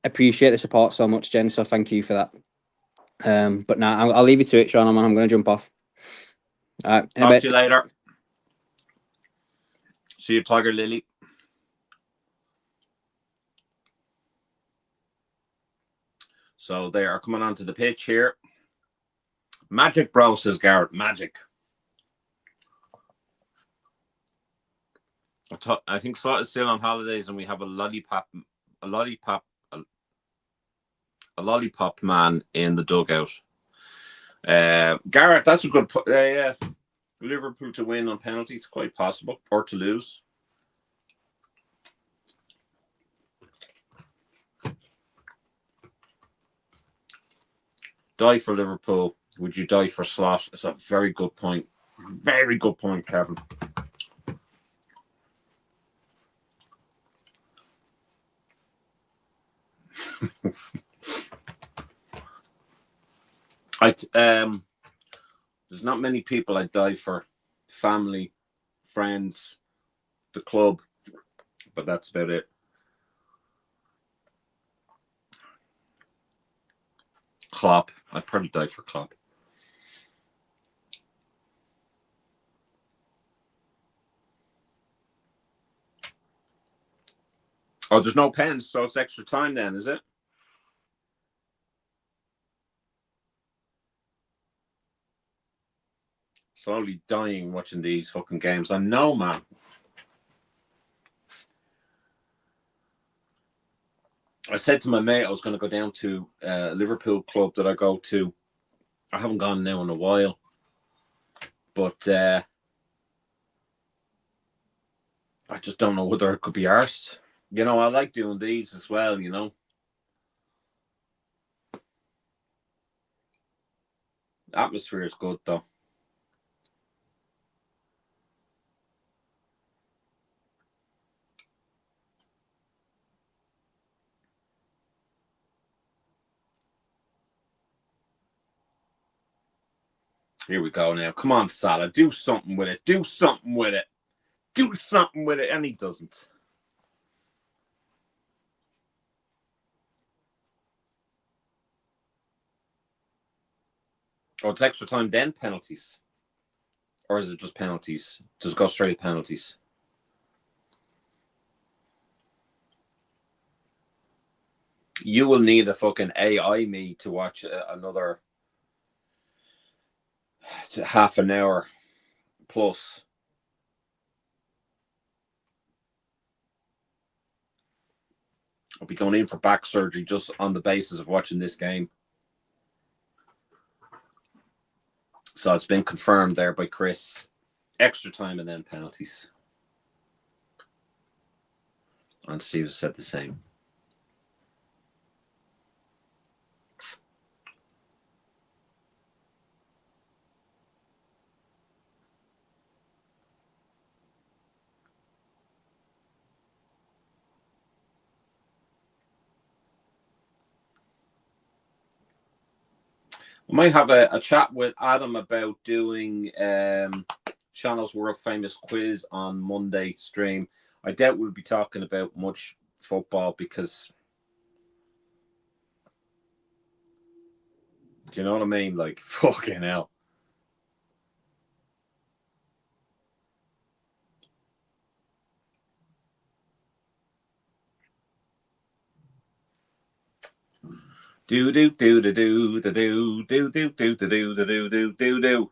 Appreciate the support so much, Jen. So thank you for that. But now I'll leave you to it, Sean. I'm going to jump off. All right, in a Talk bit. to you later. See you, Tiger Lily. So they are coming onto the pitch here. Magic, bro, says Garrett. Magic. I think Slot is still on holidays, and we have a lollipop man in the dugout. Garrett, that's a good. Yeah, Liverpool to win on penalties, quite possible, or to lose. Die for Liverpool. Would you die for Slot? It's a very good point. Very good point, Kevin. There's not many people I'd die for. Family, friends, the club, but that's about it. Klopp. I'd probably die for Klopp. Oh, there's no pens, so it's extra time then, is it? Slowly dying watching these fucking games. I know, man. I said to my mate I was going to go down to a Liverpool club that I go to. I haven't gone now in a while. But I just don't know whether it could be arsed. You know, I like doing these as well, you know. The atmosphere is good, though. Here we go now. Come on, Salah. Do something with it. Do something with it. Do something with it. And he doesn't. Oh, it's extra time, then penalties. Or is it just penalties? Just go straight penalties. You will need a fucking AI me to watch another half an hour plus. I'll be going in for back surgery just on the basis of watching this game. So it's been confirmed there by Chris. Extra time and then penalties. And Steve has said the same. I might have a chat with Adam about doing Shannon's world famous quiz on Monday stream. I doubt we'll be talking about much football because, do you know what I mean? Like, fucking hell. Do do do do do do do do do do do do do do do.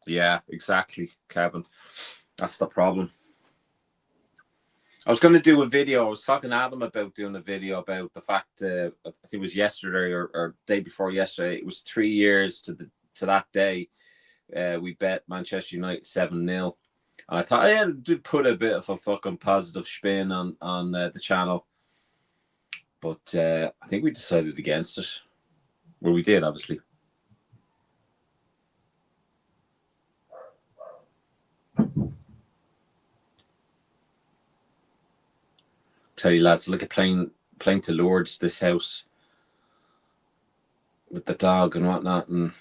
Yeah, exactly, Kevin. That's the problem. I was going to do a video. I was talking to Adam about doing a video about the fact, I think it was yesterday or day before yesterday. It was 3 years to that day. We bet Manchester United 7-0. And I thought I did put a bit of a fucking positive spin on the channel. But I think we decided against it. Well, we did, obviously. Tell you lads, look at playing to Lourdes, this house with the dog and whatnot, and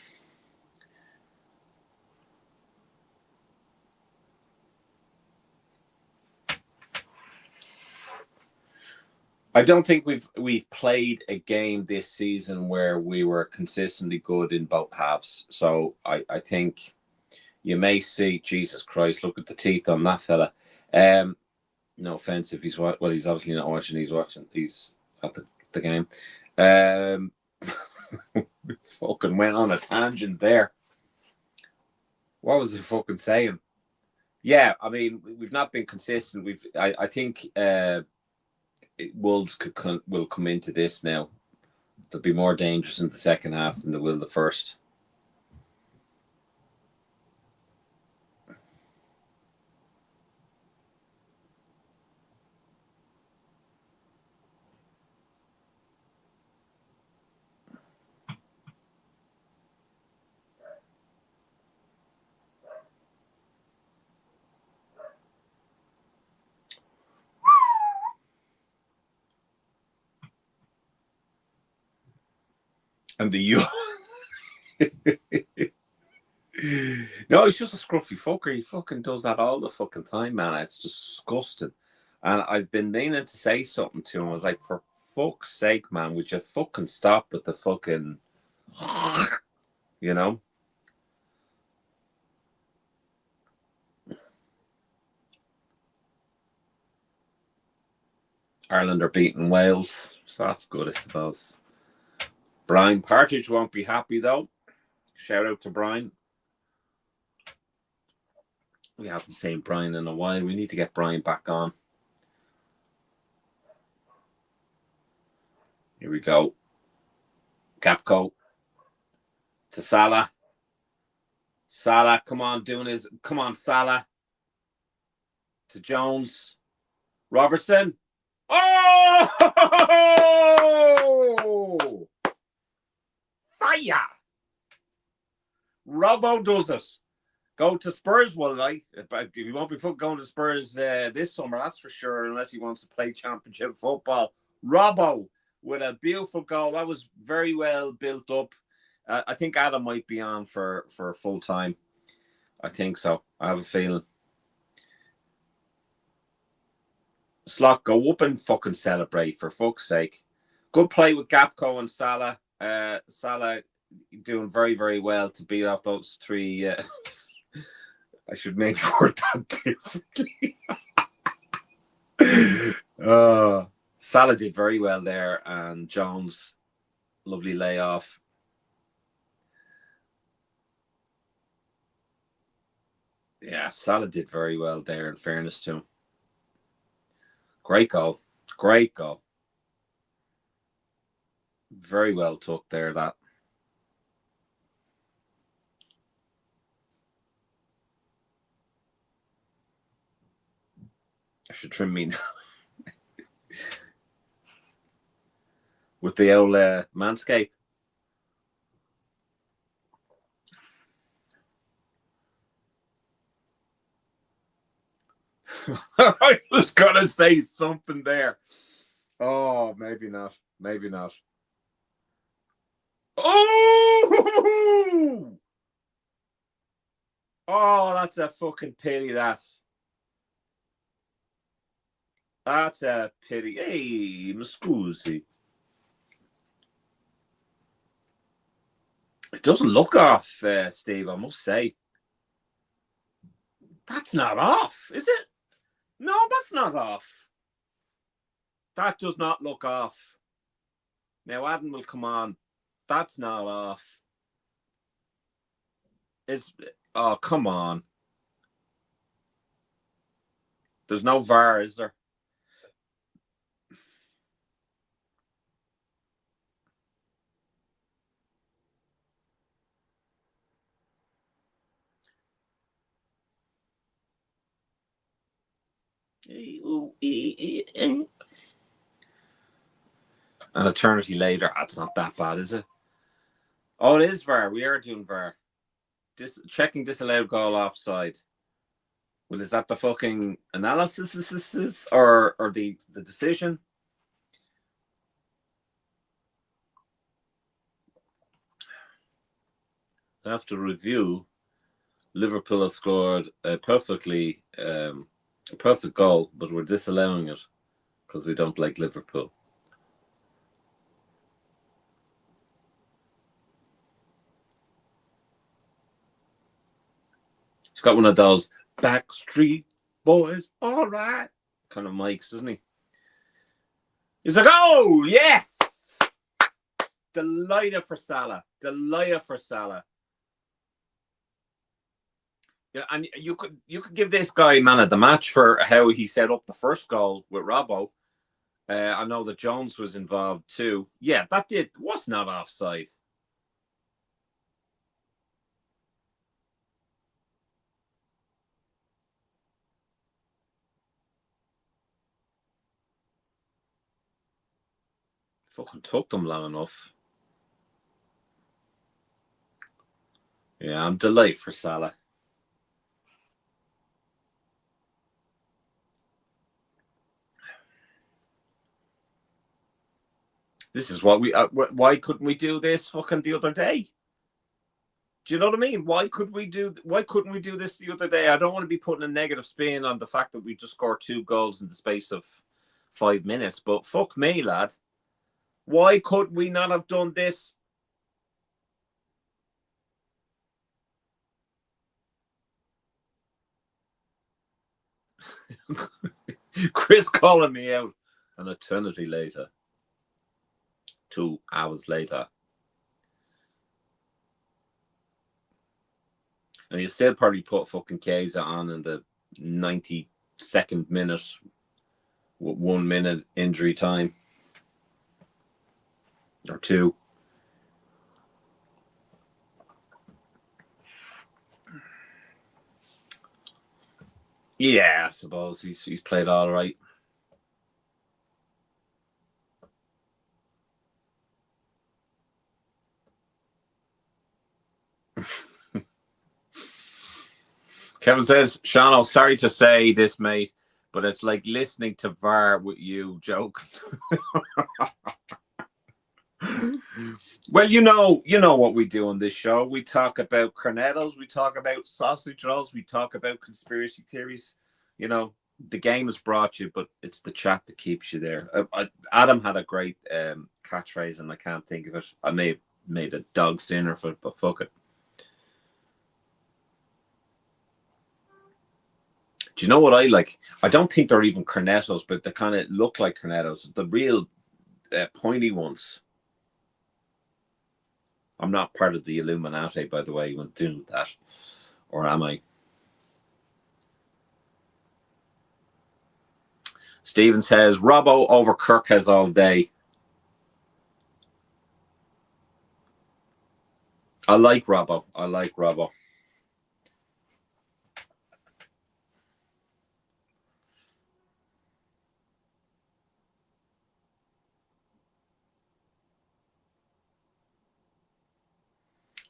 I don't think we've played a game this season where we were consistently good in both halves. So I think you may see, Jesus Christ, look at the teeth on that fella. No offense if he's obviously not watching. He's at the game. Fucking went on a tangent there. What was he fucking saying? Yeah, I mean, we've not been consistent. I think Wolves will come into this now. They'll be more dangerous in the second half than they will the first. And the no, he's just a scruffy fucker. He fucking does that all the fucking time, man. It's disgusting. And I've been meaning to say something to him. I was like, for fuck's sake, man, would you fucking stop with the fucking, you know? Ireland are beating Wales, so that's good, I suppose. Brian Partridge won't be happy, though. Shout out to Brian. We haven't seen Brian in a while. We need to get Brian back on. Here we go. Gapco to Salah. Salah, come on, come on, Salah. To Jones. Robertson. Oh! Fire! Robbo does it. Go to Spurs, well, like, but he won't be going to Spurs this summer, that's for sure, unless he wants to play championship football. Robbo with a beautiful goal. That was very well built up. I think Adam might be on for full time. I think so. I have a feeling. Slot, go up and fucking celebrate, for fuck's sake. Good play with Gapco and Salah. Salah doing very, very well to beat off those three. I should make sure that differently. Salah did very well there, and Jones, lovely layoff. Yeah, Salah did very well there, in fairness to him. Great goal. Great goal. Very well took there, that. I should trim me now. With the old Manscape. I was going to say something there. Oh, maybe not. Maybe not. Oh! Oh, that's a fucking pity, that. That's a pity. Hey, mi scusi. It doesn't look off, Steve, I must say. That's not off, is it? No, that's not off. That does not look off. Now, Adam will come on. That's not off. Oh, come on. There's no VAR, is there? An eternity later, that's not that bad, is it? Oh, it is VAR. We are doing VAR. Checking disallowed goal offside. Well, is that the fucking analysis or the decision? After review, Liverpool have scored a perfect goal, but we're disallowing it because we don't like Liverpool. He's got one of those Backstreet Boys, all right, kind of mics, doesn't he? He's like, oh, yes! Delighted for Salah. Delighted for Salah. Yeah, and you could give this guy man of the match for how he set up the first goal with Robbo. I know that Jones was involved too. Yeah, that was not offside. Fucking took them long enough. Yeah, I'm delighted for Salah. This is what we. Why couldn't we do this fucking the other day? Do you know what I mean? Why couldn't we do this the other day? I don't want to be putting a negative spin on the fact that we just scored 2 goals in the space of 5 minutes, but fuck me, lad. Why could we not have done this? Chris calling me out an eternity later. 2 hours later. And you still probably put fucking Keza on in the 92nd minute with 1 minute injury time. Or 2. Yeah, I suppose he's played all right. Kevin says, Shano, sorry to say this, mate, but it's like listening to VAR with you joking. Well, you know what we do on this show. We talk about cornetos, we talk about sausage rolls, we talk about conspiracy theories. You know, the game has brought you, but it's the chat that keeps you there. Adam had a great catchphrase, and I can't think of it. I may have made a dog's dinner for it, but fuck it. Do you know what I like? I don't think they're even cornetos, but they kind of look like cornetos. The real pointy ones. I'm not part of the Illuminati, by the way, when doing that. Or am I? Stephen says, Robbo over Kirkes all day. I like Robbo. I like Robbo.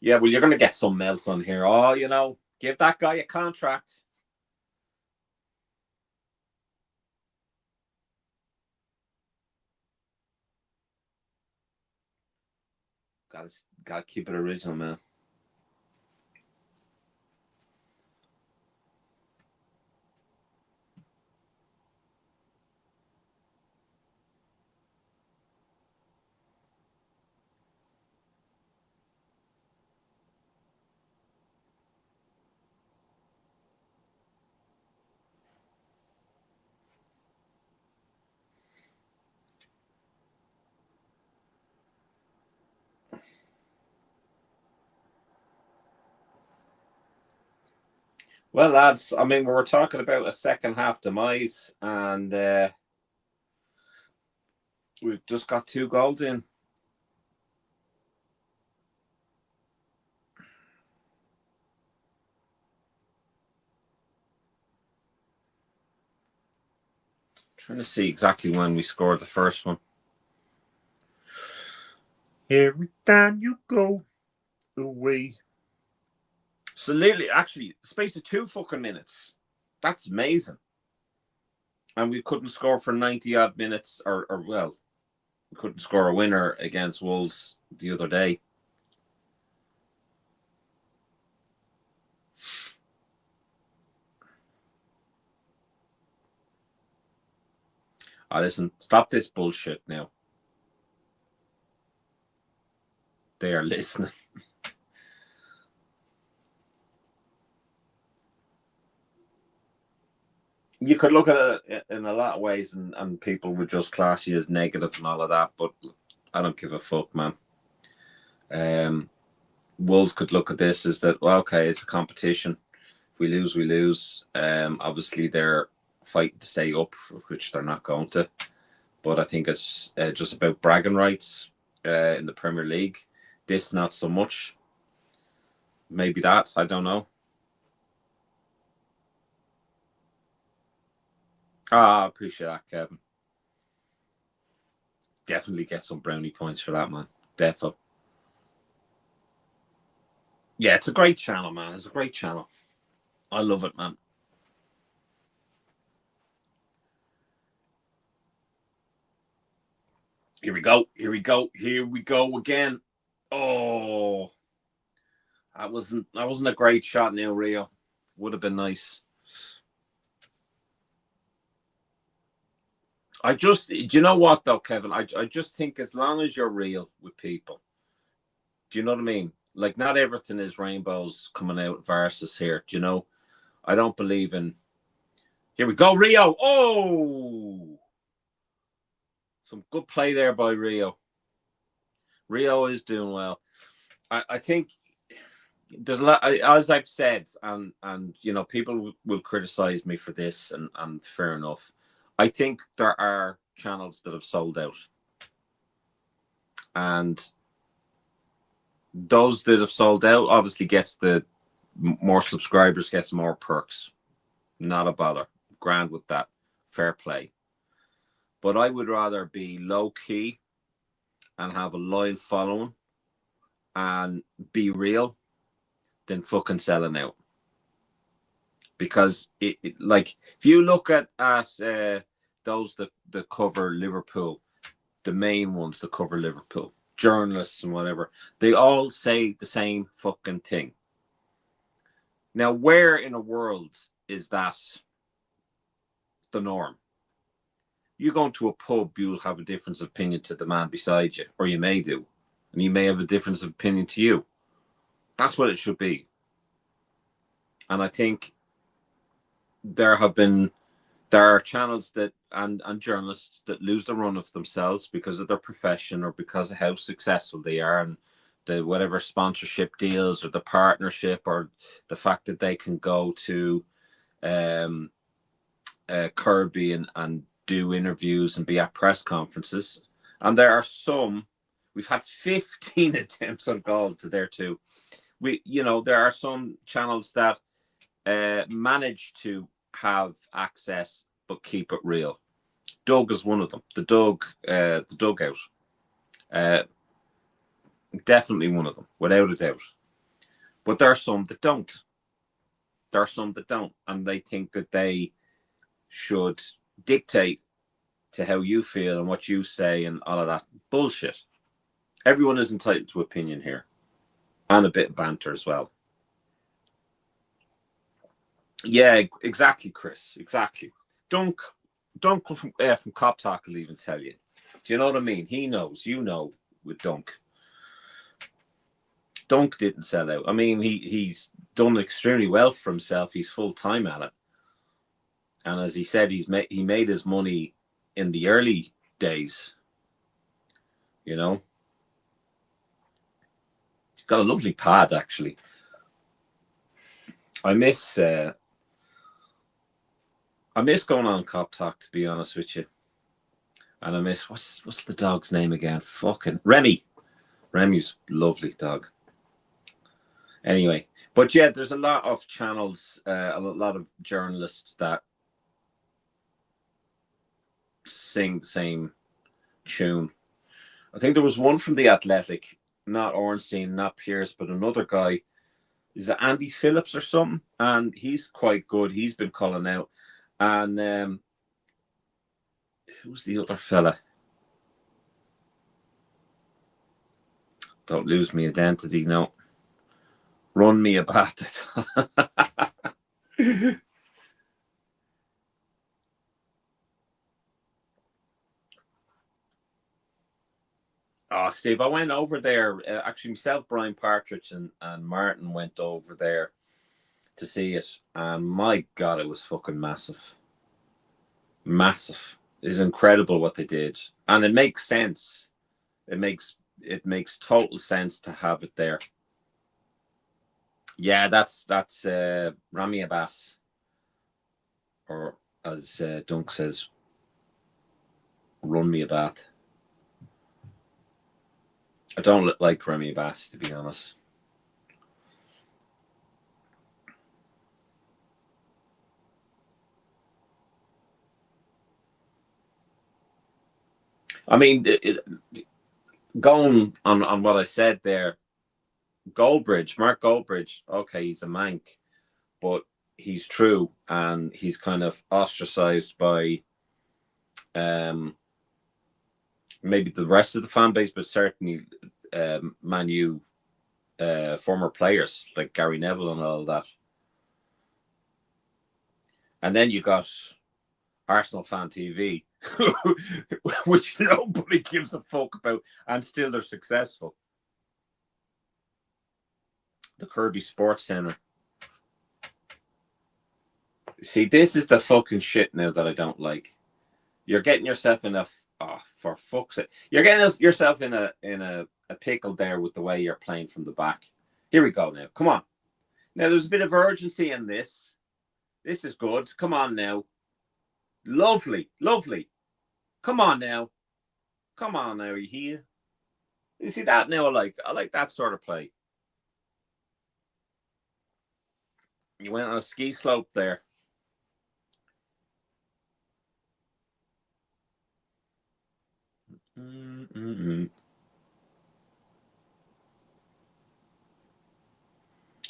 Yeah, well, you're going to get some melts on here. Oh, you know, give that guy a contract. Gotta keep it original, man. Well, lads, I mean, we were talking about a second half demise, and we've just got 2 goals in. Trying to see exactly when we scored the first one. Every time you go away. So literally, actually, space of 2 fucking minutes. That's amazing. And we couldn't score for 90 odd minutes, or well, we couldn't score a winner against Wolves the other day. Listen, stop this bullshit now. They are listening. You could look at it in a lot of ways, and people would just class you as negative and all of that, but I don't give a fuck, man. Wolves could look at this as that, well, okay, it's a competition. If we lose, we lose. Obviously, they're fighting to stay up, which they're not going to. But I think it's just about bragging rights in the Premier League. This, not so much. Maybe that, I don't know. I appreciate that, Kevin. Definitely get some brownie points for that, man. Defo. Yeah, it's a great channel, man. It's a great channel. I love it, man. Here we go. Here we go. Here we go again. Oh, that wasn't a great shot now, Rio. Would have been nice. Do you know what though, Kevin? I just think as long as you're real with people, do you know what I mean? Like, not everything is rainbows coming out versus here. Do you know? I don't believe in. Here we go, Rio. Oh, some good play there by Rio. Rio is doing well. I think there's a lot, as I've said, and you know, people will criticize me for this, and fair enough. I think there are channels that have sold out, and those that have sold out obviously gets the more subscribers, gets more perks. Not a bother. Grand with that. Fair play. But I would rather be low key and have a loyal following and be real than fucking selling out. because like if you look at those that cover Liverpool, the main ones that cover Liverpool, journalists and whatever, they all say the same fucking thing. Now, where in a world is that the norm? You go into a pub, you'll have a difference of opinion to the man beside you, or you may do, and you may have a difference of opinion to you. That's what it should be. And I think there are channels that and journalists that lose the run of themselves because of their profession or because of how successful they are, and the whatever sponsorship deals or the partnership or the fact that they can go to Kirby and do interviews and be at press conferences. And there are some, we've had 15 attempts on goal to there too. There are some channels that manage to have access but keep it real. Doug is one of them. The Dugout. Definitely one of them, without a doubt. But there are some that don't. And they think that they should dictate to how you feel and what you say and all of that bullshit. Everyone is entitled to opinion here, and a bit of banter as well. Yeah, exactly, Chris. Exactly. Dunk from Cop Talk will even tell you. Do you know what I mean? He knows. You know, with Dunk. Dunk didn't sell out. I mean, he's done extremely well for himself. He's full time at it, and as he said, he made his money in the early days. You know, he's got a lovely pad actually. I miss going on Cop Talk, to be honest with you, and I miss what's the dog's name again? Fucking Remy. Remy's lovely dog. Anyway, but yeah, there's a lot of channels, a lot of journalists that sing the same tune. I think there was one from The Athletic, not Ornstein, not Pierce, but another guy. Is it Andy Phillips or something? And he's quite good. He's been calling out. And who's the other fella? Don't lose me identity, no. Run me a bat. Oh, Steve, I went over there. Actually, myself, Brian Partridge, and Martin went over there to see it. And my God, it was fucking massive. Massive. It's incredible what they did. And it makes sense. It makes total sense to have it there. Yeah, that's Rami Abbas. Or as Dunk says, run me a bath. I don't like Remy Bass, to be honest. I mean, going on what I said there, Mark Goldbridge, okay, he's a mank, but he's true, and he's kind of ostracized by maybe the rest of the fan base, but certainly Man U former players like Gary Neville and all that. And then you got Arsenal Fan TV, which nobody gives a fuck about, and still they're successful. The Kirby Sports Centre. See, this is the fucking shit now that I don't like. You're getting yourself in for fuck's sake. You're getting yourself in a pickle there with the way you're playing from the back. Here we go now. Come on. Now there's a bit of urgency in this. This is good. Come on now. Lovely. Come on now. You hear? You see that now? I like that sort of play. You went on a ski slope there.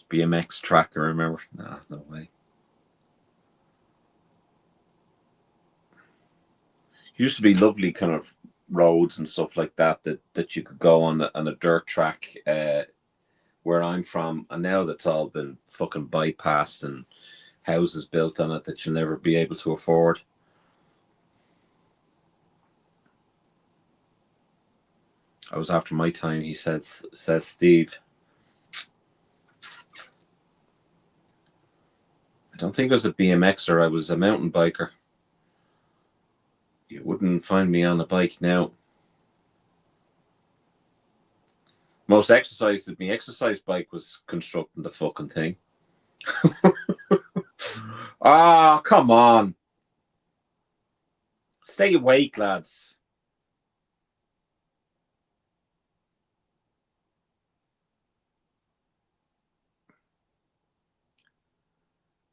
BMX track, I remember. No way. Used to be lovely kind of roads and stuff like that that you could go on a dirt track where I'm from, and now that's all been fucking bypassed and houses built on it that you'll never be able to afford. I was after my time, he says Steve. I don't think I was a BMXer, I was a mountain biker. You wouldn't find me on a bike now. Most exercise that me exercise bike was constructing the fucking thing. Ah, come on. Stay awake, lads.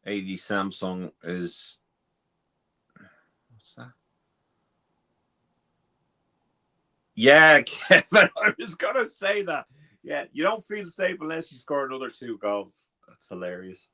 AD Samsung is... What's that? Yeah, Kevin, I was going to say that. Yeah, you don't feel safe unless you score another 2 goals. That's hilarious.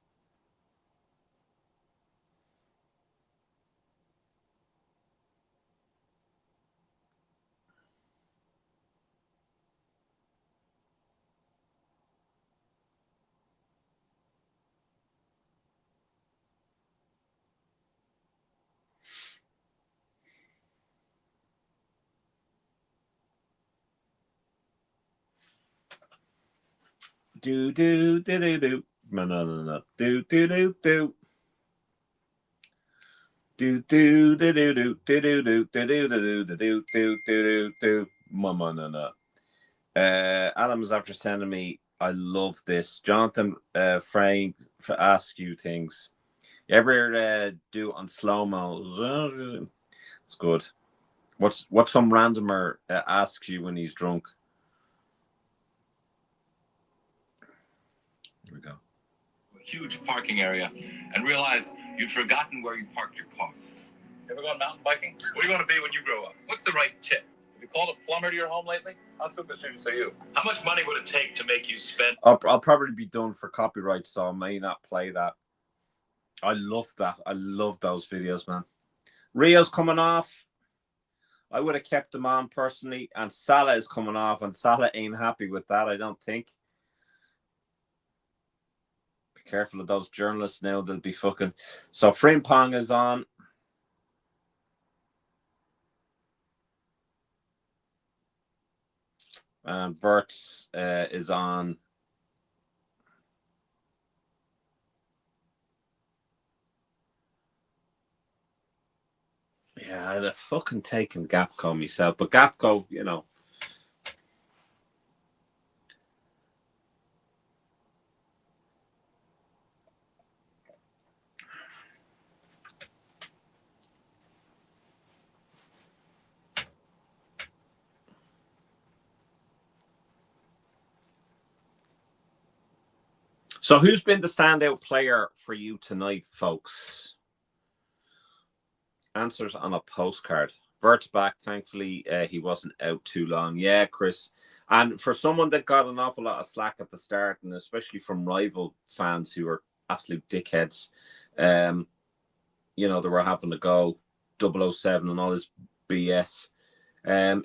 Do do do do do. No. Do do do do. Do do do do do do do do do do do do do do do. No. Adam was after sending me. I love this. Jonathan Frank ask you things. You ever do it on slow mo? It's good. What some randomer asks you when he's drunk? Here we go. A huge parking area and realized you'd forgotten where you parked your car. Ever gone mountain biking? What do you want to be when you grow up? What's the right tip? Have you called a plumber to your home lately? How superstitious are you? How much money would it take to make you spend? I'll probably be done for copyright, so I may not play that. I love that. I love those videos, man. Rio's coming off. I would have kept him on personally, and Salah is coming off, and Salah ain't happy with that, I don't think. Be careful of those journalists now, they'll be fucking... So Frimpong is on. And Verts is on. Yeah, I'd have fucking taken Gapco myself, but Gapco, you know. So who's been the standout player for you tonight, folks? Answers on a postcard. Vert's back. Thankfully, he wasn't out too long. Yeah, Chris. And for someone that got an awful lot of slack at the start, and especially from rival fans who were absolute dickheads, you know, they were having to go 007 and all this BS.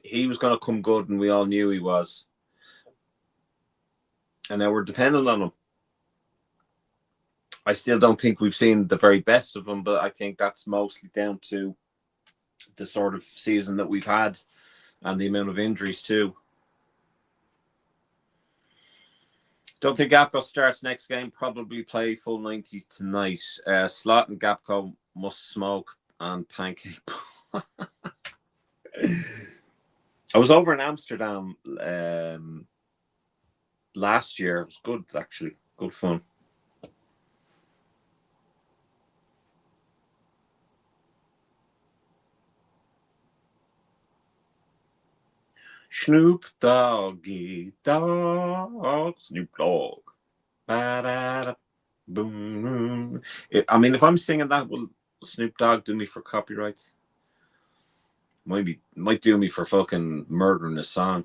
He was going to come good, and we all knew he was. And now we're dependent on him. I still don't think we've seen the very best of him, but I think that's mostly down to the sort of season that we've had and the amount of injuries too. Don't think Gapco starts next game. Probably play full 90 tonight. Slot and Gapco must smoke and pancake. I was over in Amsterdam last year. It was good, actually. Good fun. Snoop Doggy Dog, Snoop Dogg. Boom. I mean, if I'm singing that, will Snoop Dogg do me for copyrights? Might do me for fucking murdering a song.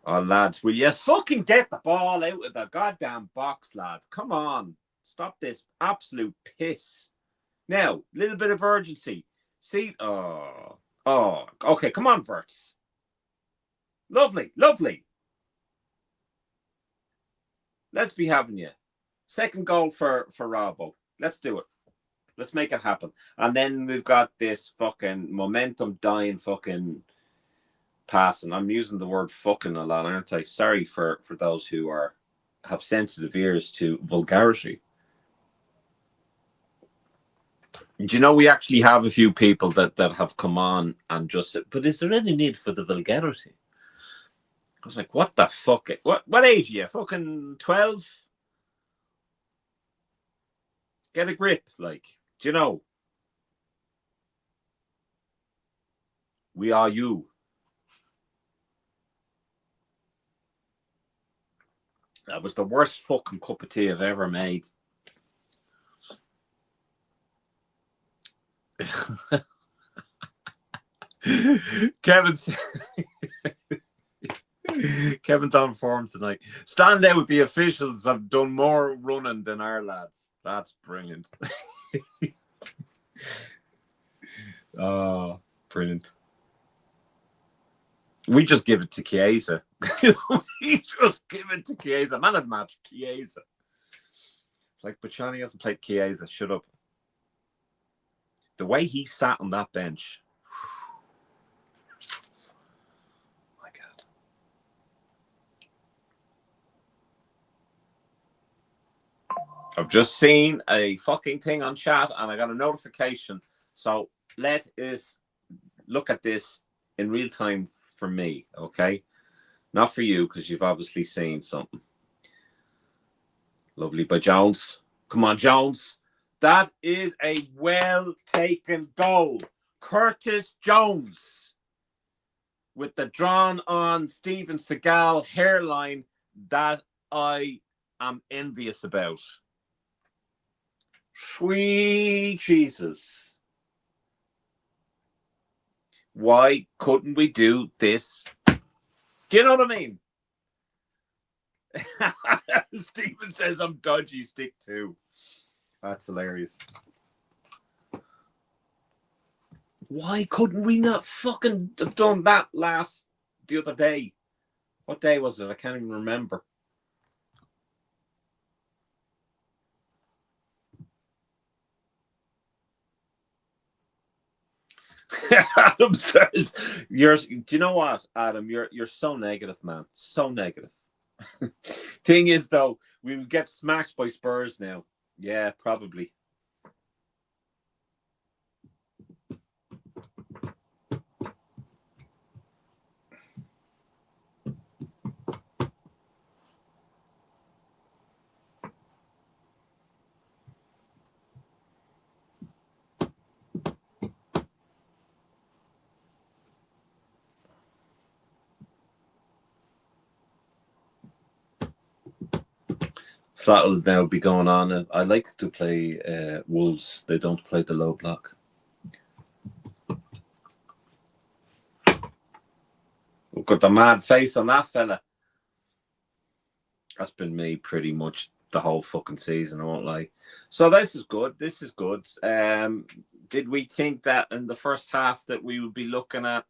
Oh, lads, will you fucking get the ball out of the goddamn box, lad? Come on. Stop this absolute piss. Now, little bit of urgency. See, oh, okay, come on, Verts. Lovely. Let's be having you. Second goal for Robbo. Let's do it. Let's make it happen. And then we've got this fucking momentum dying fucking passing. I'm using the word fucking a lot, aren't I? Sorry for those who have sensitive ears to vulgarity. Do you know we actually have a few people that have come on and just said, but is there any need for the vulgarity? I was like, what the fuck? What age are you? Fucking 12? Get a grip, like, do you know? We are you. That was the worst fucking cup of tea I've ever made. Kevin's on form tonight. Stand out, the officials have done more running than our lads. That's brilliant. Oh, brilliant. We just give it to Chiesa. We just give it to Chiesa. Man of the match, Chiesa. It's like, but Johnny hasn't played Chiesa. Shut up. The way he sat on that bench. My God. I've just seen a fucking thing on chat and I got a notification. So let us look at this in real time for me, okay? Not for you, because you've obviously seen something. Lovely by Jones. Come on, Jones. That is a well-taken goal. Curtis Jones with the drawn-on Steven Seagal hairline that I am envious about. Sweet Jesus. Why couldn't we do this? Do you know what I mean? Stephen says I'm dodgy stick too. That's hilarious. Why couldn't we not fucking have done that the other day? What day was it? I can't even remember. Adam says, do you know what, Adam? You're so negative, man. So negative. Thing is, though, we'll get smashed by Spurs now. Yeah, probably. So that'll now be going on. I like to play Wolves. They don't play the low block. Look at the mad face on that fella. That's been me pretty much the whole fucking season, I won't lie. So this is good. This is good. Did we think that in the first half that we would be looking at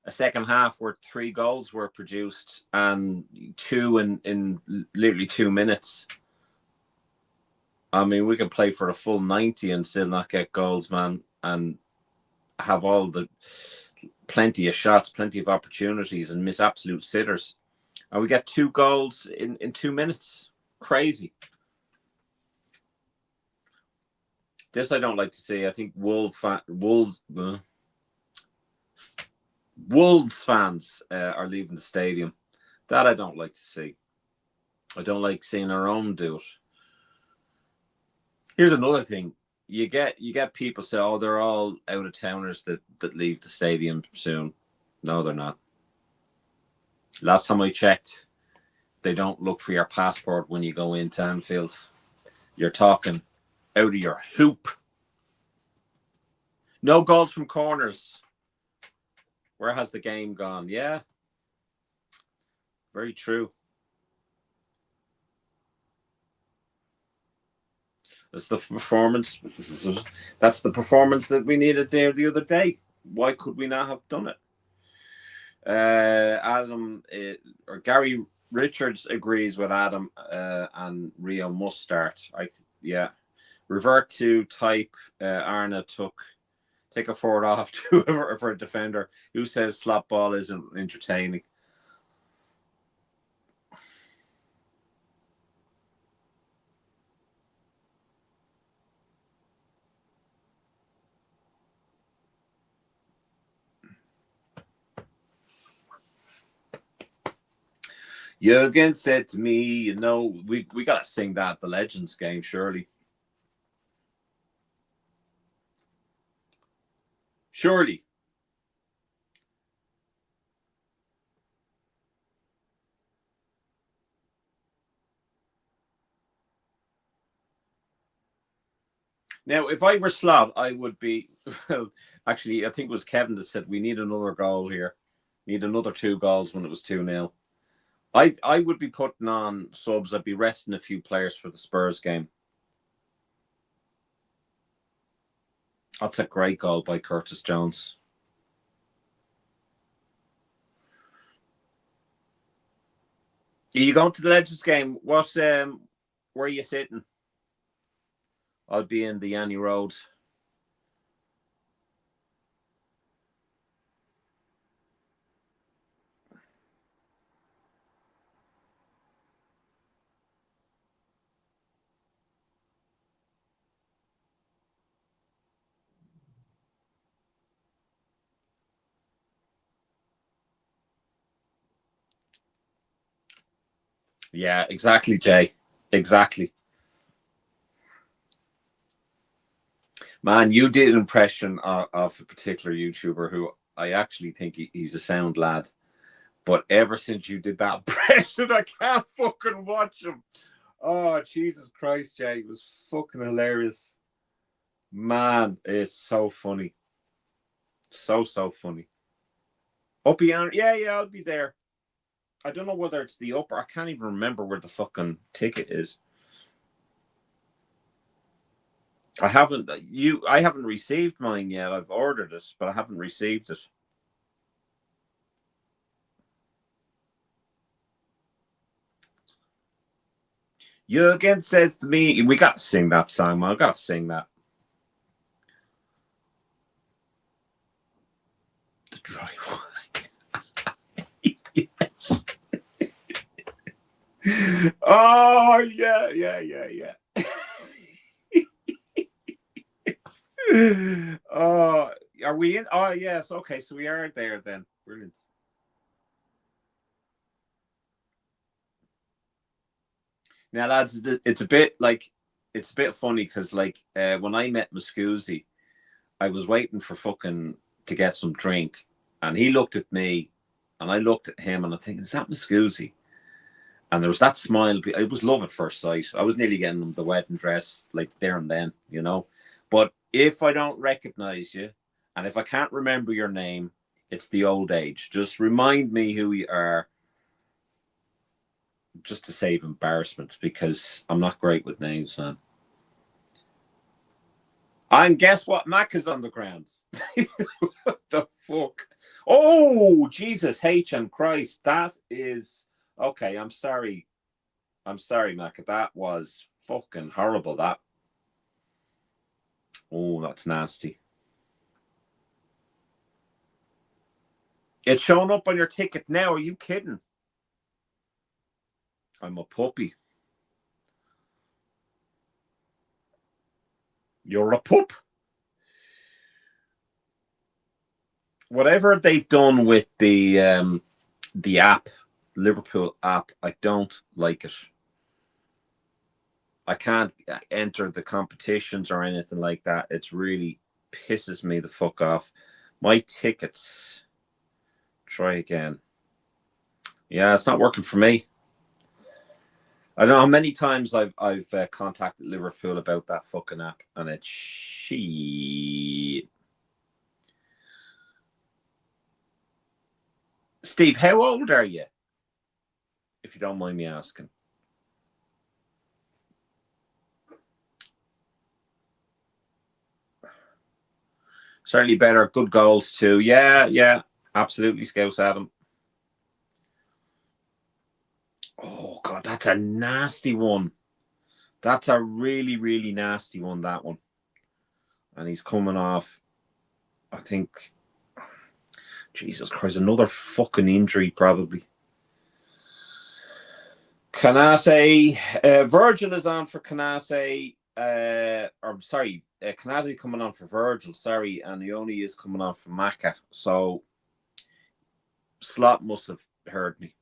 a second half where 3 goals were produced and 2 in literally 2 minutes? I mean, we could play for a full 90 and still not get goals, man, and have all the plenty of shots, plenty of opportunities, and miss absolute sitters. And we get 2 goals in 2 minutes. Crazy. This I don't like to see. I think Wolves fans are leaving the stadium. That I don't like to see. I don't like seeing our own do it. Here's another thing. You get people say, oh, they're all out of towners that leave the stadium soon. No, they're not. Last time I checked, they don't look for your passport when you go into Anfield. You're talking out of your hoop. No goals from corners. Where has the game gone? Yeah. Very true. That's the performance. That's the performance that we needed there the other day. Why could we not have done it? Adam or Gary Richards agrees with Adam, and Rio must start. Yeah. Revert to type. Arna take a forward off to for a defender. Who says slap ball isn't entertaining? Jurgen said to me, you know, we gotta sing that at the Legends game, surely. Surely. Now, if I were Slav, I would be. Well, actually, I think it was Kevin that said we need another goal here. Need another 2 goals when it was 2-0. I would be putting on subs. I'd be resting a few players for the Spurs game. That's a great goal by Curtis Jones. Are you going to the Legends game? Where are you sitting? I'll be in the Annie Road. Yeah, exactly, Jay. Exactly. Man, you did an impression of a particular YouTuber who I actually think he's a sound lad. But ever since you did that impression, I can't fucking watch him. Oh, Jesus Christ, Jay. It was fucking hilarious. Man, it's so funny. So funny. Uppy, yeah, I'll be there. I don't know whether it's the upper. I can't even remember where the fucking ticket is. I haven't received mine yet. I've ordered it, but I haven't received it. Jurgen says to me, we got to sing that song, man. I got to sing that. The dry one. Yes. Oh, yeah. Oh, are we in? Oh, yes. Okay, so we are there then. Brilliant. Now, lads, it's a bit funny because when I met Muscusi, I was waiting for fucking to get some drink, and he looked at me, and I looked at him, and I'm thinking, is that Muscusi? And there was that smile. It was love at first sight. I was nearly getting him the wedding dress like there and then, you know. But if I don't recognize you, and if I can't remember your name, it's the old age. Just remind me who you are, just to save embarrassment, because I'm not great with names, man. And guess what? Mac is on the ground. What the fuck? Oh, Jesus H and Christ. That is okay. I'm sorry, Mac. That was fucking horrible. That. Oh, that's nasty. It's showing up on your ticket now. Are you kidding? I'm a puppy. You're a pup. Whatever they've done with the app, Liverpool app, I don't like it. I can't enter the competitions or anything like that. It's really pisses me the fuck off. My tickets. Try again. Yeah, it's not working for me. I don't know how many times I've contacted Liverpool about that fucking app, and it's shit. Steve, how old are you? If you don't mind me asking. Certainly better. Good goals too. Yeah. Absolutely, Scouse Adam. Oh God, that's a nasty one. That's a really, really nasty one, that one. And he's coming off, I think, Jesus Christ, another fucking injury probably. Canate, Virgil is on for Canate, Canate coming on for Virgil, sorry, and Ione is coming on for Maka. So Slot must have heard me.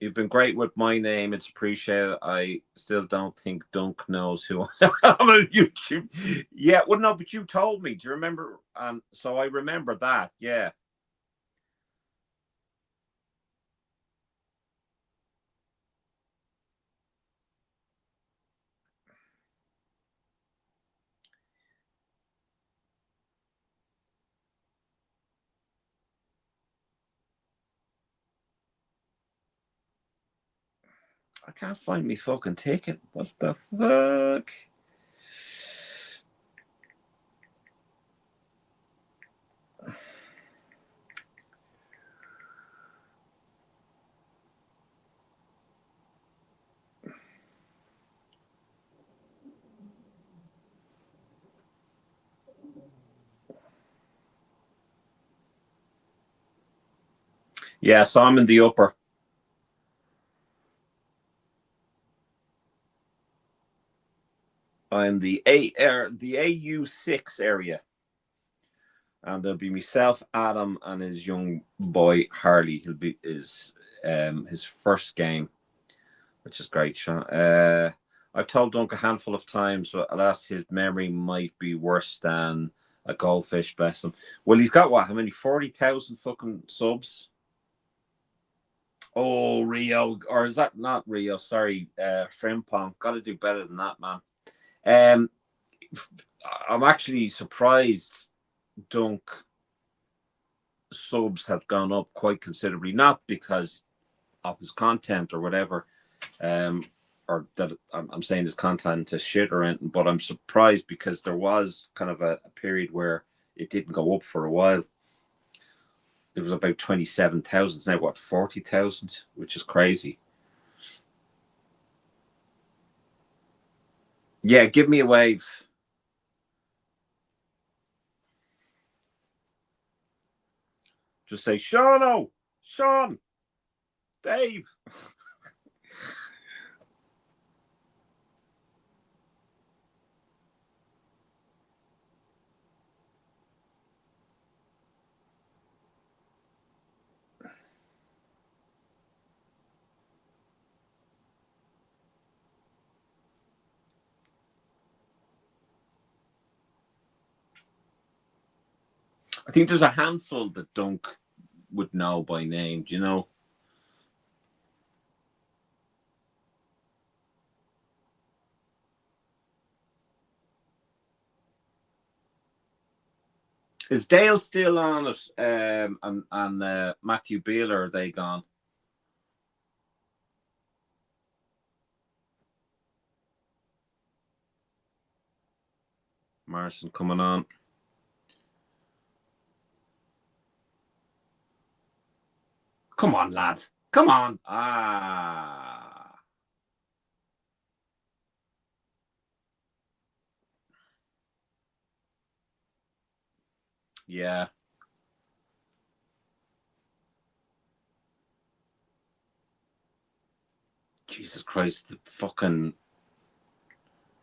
You've been great with my name. It's appreciated. I still don't think Dunk knows who I am on YouTube. Yeah, well, no, but you told me. Do you remember? So I remember that. Yeah. I can't find me fucking ticket. What the fuck? Yeah, so I'm in the upper. I'm the AU6 area. And there'll be myself, Adam, and his young boy Harley. He'll be his first game, which is great, Sean. I've told Dunk a handful of times, but alas, his memory might be worse than a goldfish, bless him. Well, he's got what? How many? 40,000 fucking subs? Oh, Rio. Or is that not Rio? Sorry, Frimpong. Got to do better than that, man. I'm actually surprised Dunk subs have gone up quite considerably, not because of his content or whatever, or that I'm saying his content is shit or anything, but I'm surprised because there was kind of a period where it didn't go up for a while. It was about 27,000. It's now what, 40,000, which is crazy. Yeah, give me a wave. Just say, Sean, Dave. I think there's a handful that Dunk would know by name, do you know? Is Dale still on it? And Matthew Beal, or are they gone? Morrison coming on. Come on, lad. Come on. Yeah. Jesus Christ, the fucking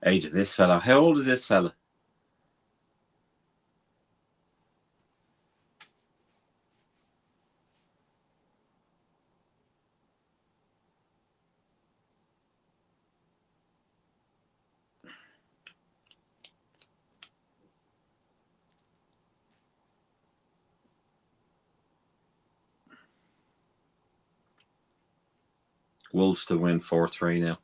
age of this fella. How old is this fella? Wolves to win 4-3 now.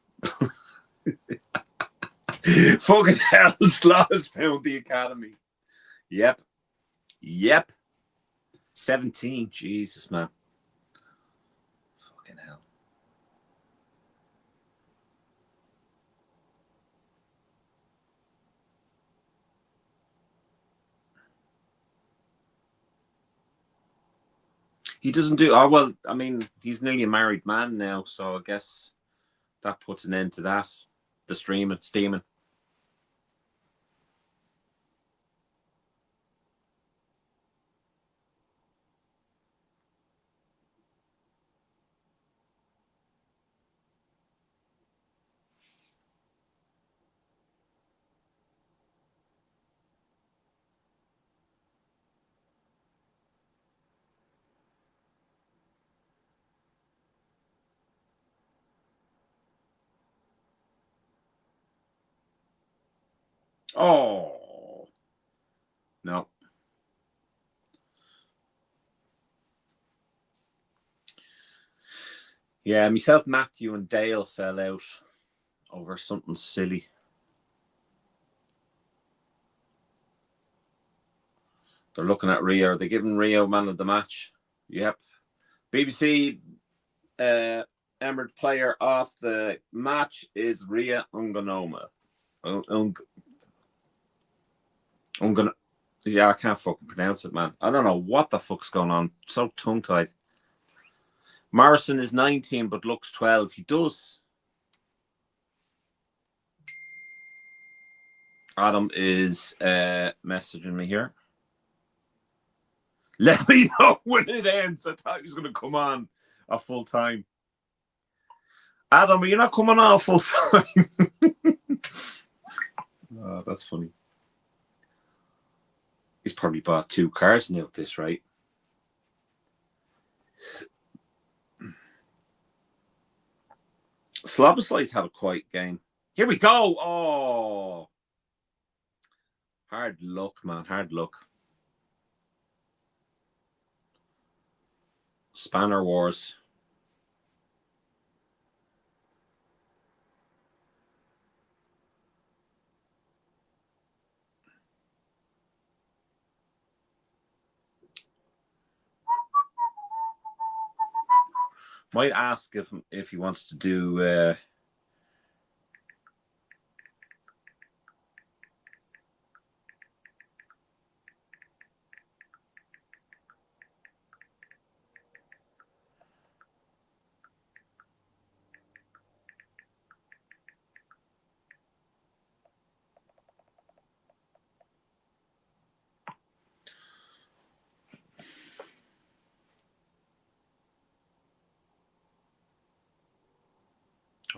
Fucking hell, Sloth has found the academy. Yep. 17. Jesus, man. Fucking hell. He doesn't do. Oh well, I mean, he's nearly a married man now, so I guess that puts an end to that. The steaming. Oh no. Yeah, myself, Matthew, and Dale fell out over something silly. They're looking at Rio. Are they giving Rio man of the match? Yep. BBC Emirate player of the match is Ria Unganoma. Yeah, I can't fucking pronounce it, man. I don't know what the fuck's going on. So tongue-tied. Morrison is 19 but looks 12. He does. Adam is messaging me here. Let me know when it ends. I thought he was going to come on a full time. Adam, are you not coming on full time? Oh, that's funny. He's probably bought 2 cars now at this, right? Slobosly's had a quiet game. Here we go. Oh. Hard luck, man. Hard luck. Spanner Wars. Might ask if he wants to do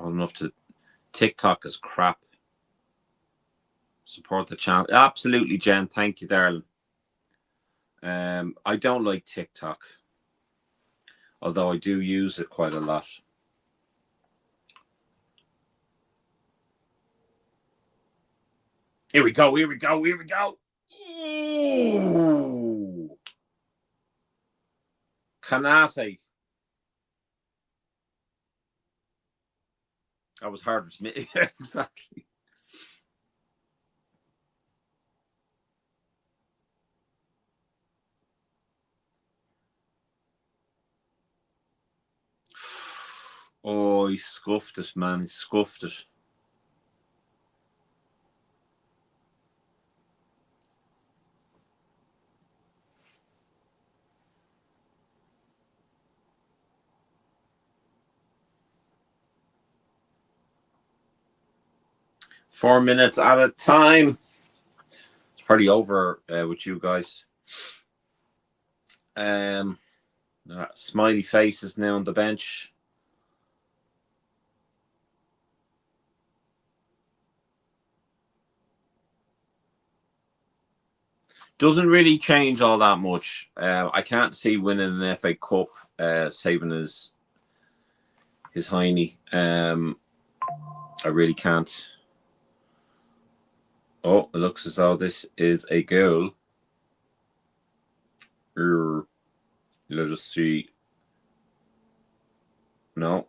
enough to. TikTok is crap. Support the channel. Absolutely, Jen. Thank you, darling. I don't like TikTok, although I do use it quite a lot. Here we go. Here we go. Here we go. Ooh. Kanate. That was hard to me. Exactly. Oh, he scuffed it, man. He scuffed it. Four minutes at a time. It's probably over with you guys. Smiley faces now on the bench. Doesn't really change all that much. I can't see winning an FA Cup saving his hiney. I really can't. Oh, it looks as though this is a goal. Let us see. No.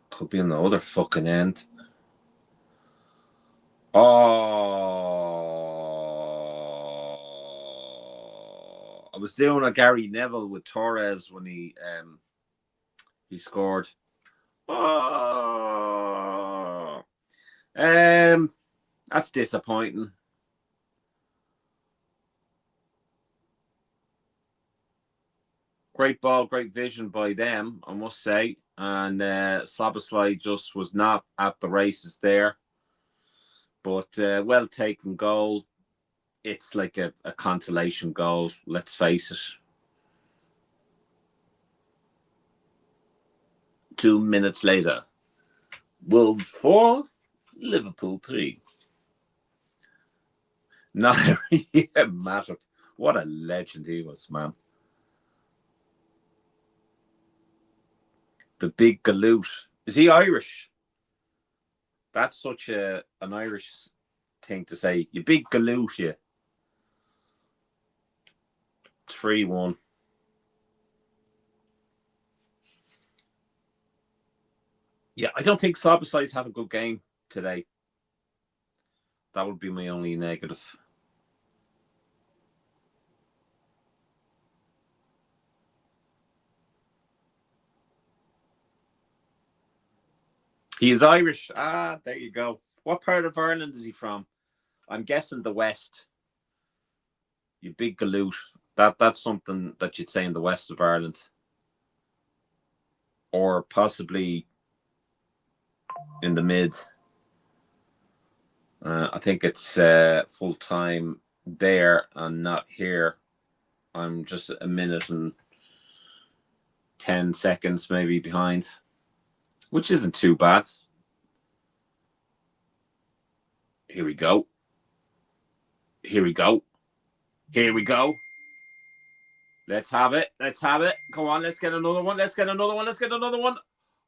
Could be on the other fucking end. Oh. I was doing a Gary Neville with Torres when he scored. Oh. That's disappointing. Great ball, great vision by them, I must say. And Szoboszlai just was not at the races there. But well taken goal. It's like a consolation goal, let's face it. 2 minutes later, Wolves 4, Liverpool 3. No, yeah, Matip. What a legend he was, man. The big galoot. Is he Irish? That's such an Irish thing to say. You big galoot, you. 3-1. Yeah, I don't think Szoboszlai's have a good game today. That would be my only negative. He is Irish. Ah, there you go. What part of Ireland is he from? I'm guessing the West. You big galoot. That's something that you'd say in the West of Ireland. Or possibly in the mid. I think it's full time there and not here. I'm just a minute and 10 seconds maybe behind, which isn't too bad. Here we go. Here we go. Here we go. Let's have it. Let's have it. Come on, let's get another one. Let's get another one. Let's get another one.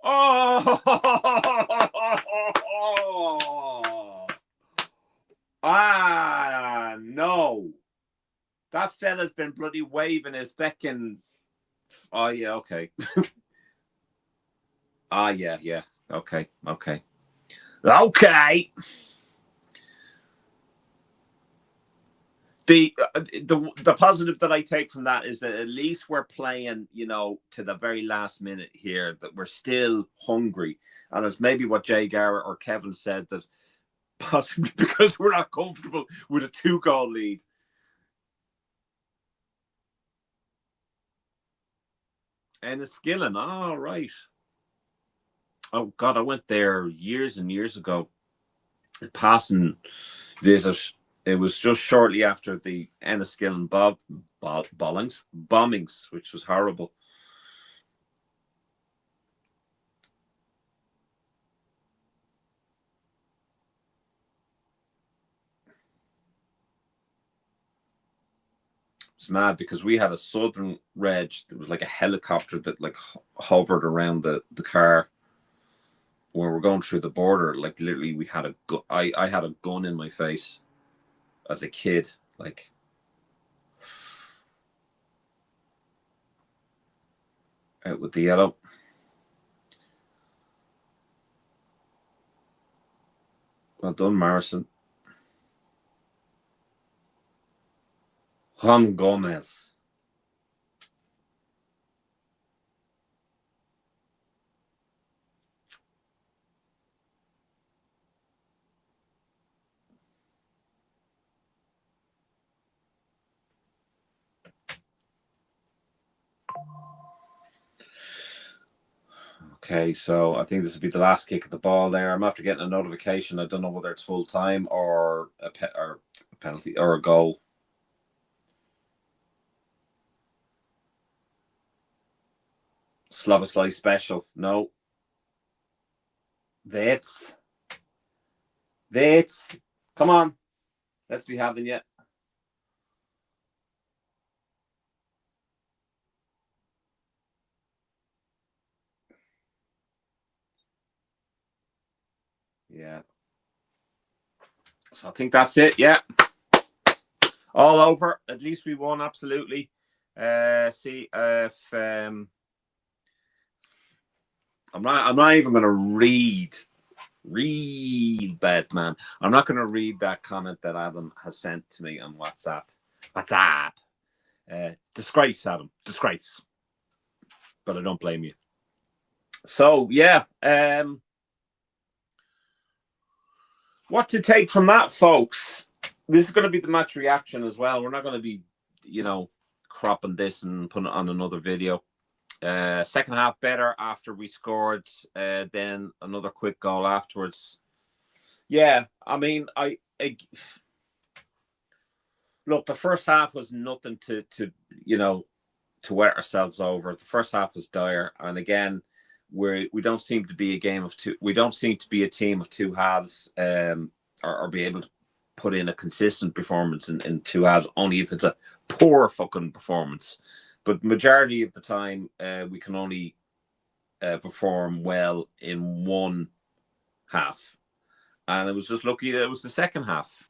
Oh! Ah, no. That fella's been bloody waving his becking. Oh, yeah, okay. Ah, yeah. Okay. The positive that I take from that is that at least we're playing, to the very last minute here, that we're still hungry. And it's maybe what Jay Garrett or Kevin said, that possibly because we're not comfortable with a 2-goal lead. And Enniskillen, all right. Oh, God, I went there years and years ago. A passing visit. It was just shortly after the Enniskillen bombings, which was horrible. It's mad because we had a Southern Reg that was like a helicopter that like hovered around the car when we're going through the border. Like literally, we had I had a gun in my face as a kid. Like, out with the yellow. Well done, Morrison. Juan Gomez. Okay, so I think this will be the last kick of the ball there. I'm after getting a notification. I don't know whether it's full time or a penalty or a goal. Szoboszlai special. No. That's. Come on. Let's be having you. Yeah. So I think that's it. Yeah. All over. At least we won. Absolutely. See if I'm not even going to read bad man. I'm not going to read that comment that Adam has sent to me on WhatsApp. Disgrace, Adam. Disgrace. But I don't blame you. So yeah. What to take from that, folks? This is going to be the match reaction as well. We're not going to be, cropping this and putting it on another video. Second half better after we scored, then another quick goal afterwards. Yeah, I mean, look, the first half was nothing to to wet ourselves over. The first half was dire, and again, we don't seem to be a game of two. We don't seem to be a team of two halves, or be able to put in a consistent performance in two halves. Only if it's a poor fucking performance. But majority of the time, we can only perform well in one half, and it was just lucky that it was the second half.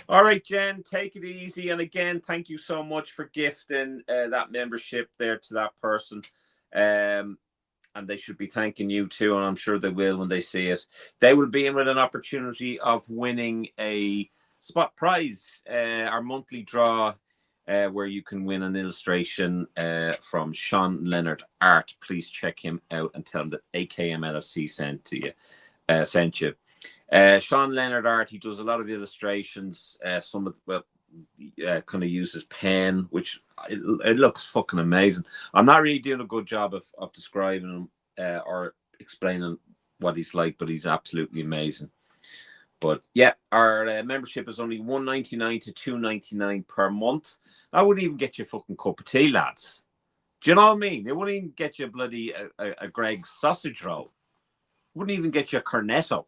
All right, Jen, take it easy. And again, thank you so much for gifting that membership there to that person. And they should be thanking you too, and I'm sure they will when they see it. They will be in with an opportunity of winning a spot prize, our monthly draw, where you can win an illustration from Sean Leonard Art. Please check him out and tell him that AKM LFC sent you. Sean Leonard Art, he does a lot of illustrations. Some of kind of uses pen, which it looks fucking amazing. I'm not really doing a good job of describing him or explaining what he's like, but he's absolutely amazing. But yeah, our membership is only $1.99 to $2.99 per month. I wouldn't even get you a fucking cup of tea, lads. Do you know what I mean? It wouldn't even get you a bloody a Greg's sausage roll. Wouldn't even get you a cornetto,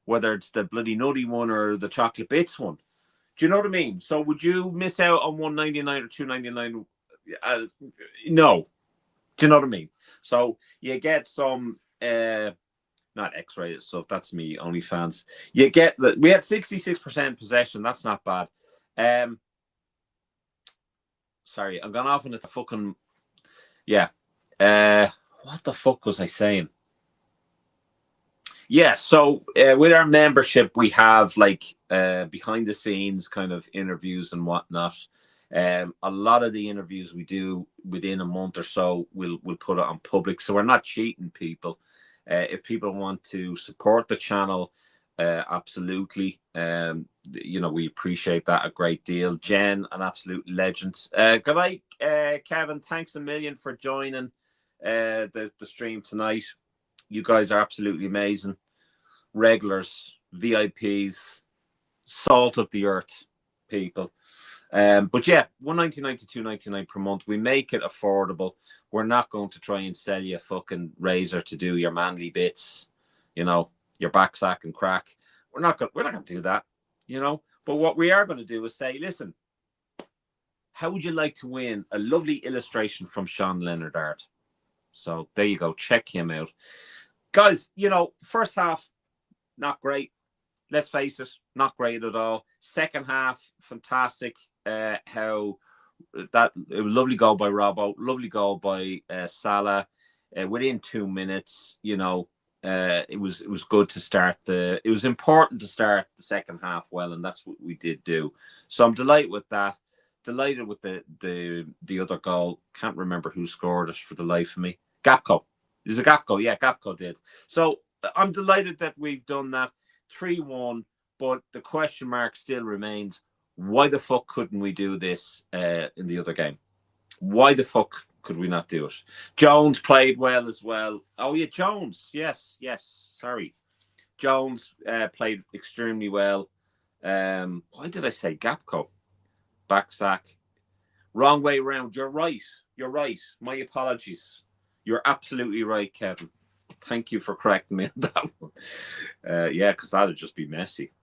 whether it's the bloody nutty one or the chocolate bits one. Do you know what I mean? So would you miss out on $1.99 or $2.99? No. Do you know what I mean? So you get some not X-rated stuff. That's me, OnlyFans. You get that we had 66% possession. That's not bad. Sorry, I'm gone off on a fucking what the fuck was I saying? Yeah, so with our membership, we have like behind the scenes kind of interviews and whatnot. A lot of the interviews we do within a month or so, we'll put it on public. So we're not cheating people. If people want to support the channel, absolutely. We appreciate that a great deal. Jen, an absolute legend. Good night, Kevin. Thanks a million for joining the stream tonight. You guys are absolutely amazing. Regulars, VIPs, salt of the earth people. But yeah, $1.99 to $2.99 per month. We make it affordable. We're not going to try and sell you a fucking razor to do your manly bits, your back sack and crack. We're not going to do that, But what we are going to do is say, listen, how would you like to win a lovely illustration from Sean Leonard Art? So there you go. Check him out. Guys, first half, not great. Let's face it, not great at all. Second half, fantastic. It was a lovely goal by Robbo, lovely goal by Salah. Within 2 minutes, it was good to start it was important to start the second half well, and that's what we did do. So I'm delighted with that. Delighted with the other goal. Can't remember who scored it for the life of me. Gapco. Is it Gapco? Yeah, Gapco did. So I'm delighted that we've done that. 3-1, but the question mark still remains: why the fuck couldn't we do this in the other game? Why the fuck could we not do it? Jones played well as well. Oh yeah, Jones. Yes. Sorry, Jones played extremely well. Why did I say Gapco? Back sack. Wrong way around. You're right. My apologies. You're absolutely right, Kevin. Thank you for correcting me on that one. Yeah, because that'd just be messy.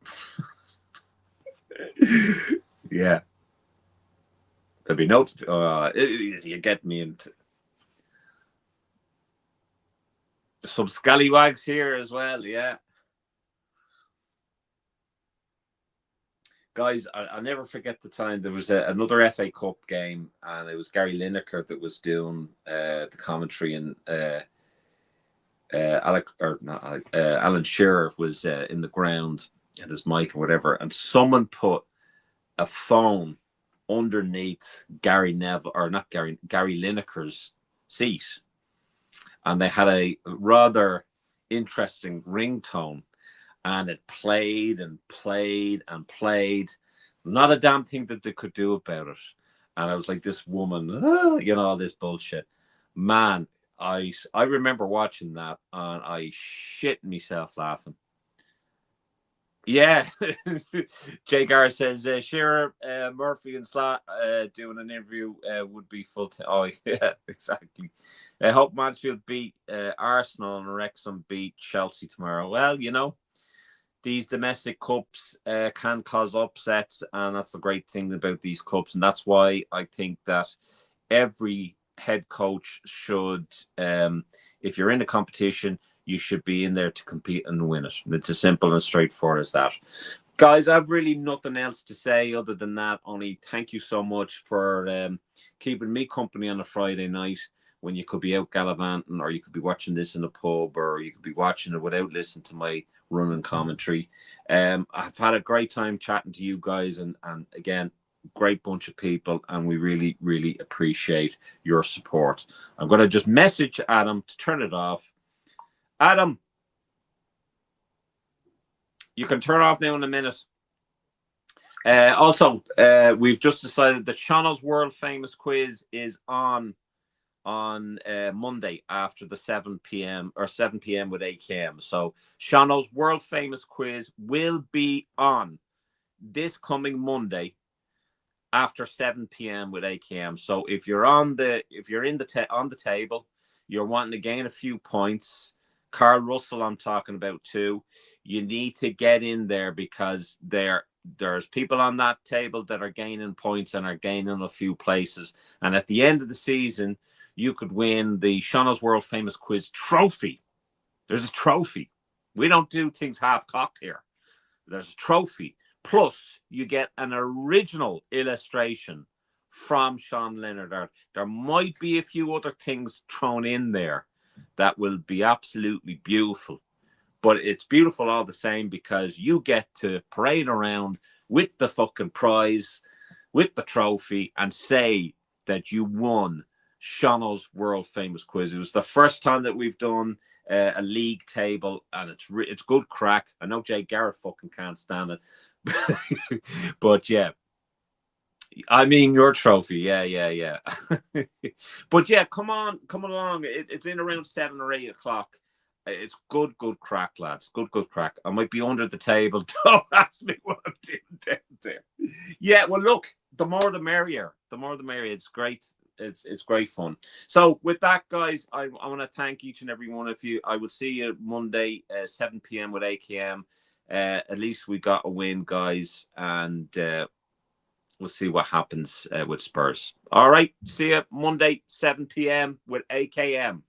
Yeah. There'd be no... you get me into... Some scallywags here as well, yeah. Guys, I'll never forget the time there was another FA Cup game, and it was Gary Lineker that was doing the commentary, and Alan Shearer was in the ground at his mic or whatever, and someone put a phone underneath Gary Lineker's seat, and they had a rather interesting ringtone, and it played and played and played. Not a damn thing that they could do about it. And I was like, this woman, you know, all this bullshit. Man, I remember watching that and I shit myself laughing. Yeah. Jay Gar says, Shearer, Murphy and Slot doing an interview would be full time. Oh, yeah, exactly. I hope Mansfield beat Arsenal and Wrexham beat Chelsea tomorrow. Well, you know, these domestic cups can cause upsets, and that's the great thing about these cups. And that's why I think that every head coach should, if you're in a competition, you should be in there to compete and win it. It's as simple and straightforward as that. Guys, I've really nothing else to say other than that. Only thank you so much for keeping me company on a Friday night when you could be out gallivanting, or you could be watching this in a pub, or you could be watching it without listening to my running commentary. I've had a great time chatting to you guys, and again, great bunch of people, and we really, really appreciate your support. I'm going to just message Adam to turn it off. Adam, you can turn off now in a minute. Also, we've just decided that Shauna's world famous quiz is on Monday after the 7 p.m. or 7 p.m. with AKM. So Shauna's world famous quiz will be on this coming Monday after 7 p.m. with AKM. So if you're on the on the table, you're wanting to gain a few points. Carl Russell, I'm talking about too. You need to get in there because there's people on that table that are gaining points and are gaining a few places. And at the end of the season, you could win the Shauna's World Famous Quiz trophy. There's a trophy. We don't do things half-cocked here. There's a trophy. Plus, you get an original illustration from Sean Leonard. There might be a few other things thrown in there that will be absolutely beautiful. But it's beautiful all the same because you get to parade around with the fucking prize, with the trophy, and say that you won Shauna's world famous quiz. It was the first time that we've done a league table, and it's good crack. I know Jay Garrett fucking can't stand it, but yeah. I mean your trophy, yeah. But yeah, come along. It's in around 7 or 8 o'clock. It's good crack, lads. Good crack. I might be under the table. Don't ask me what I'm doing down there. Yeah, well, look, the more the merrier. The more the merrier. It's great. It's great fun. So with that, guys, I want to thank each and every one of you. I will see you Monday, 7 p.m. with AKM. At least we got a win, guys, and we'll see what happens with Spurs. All right, see you Monday, 7 p.m. with AKM.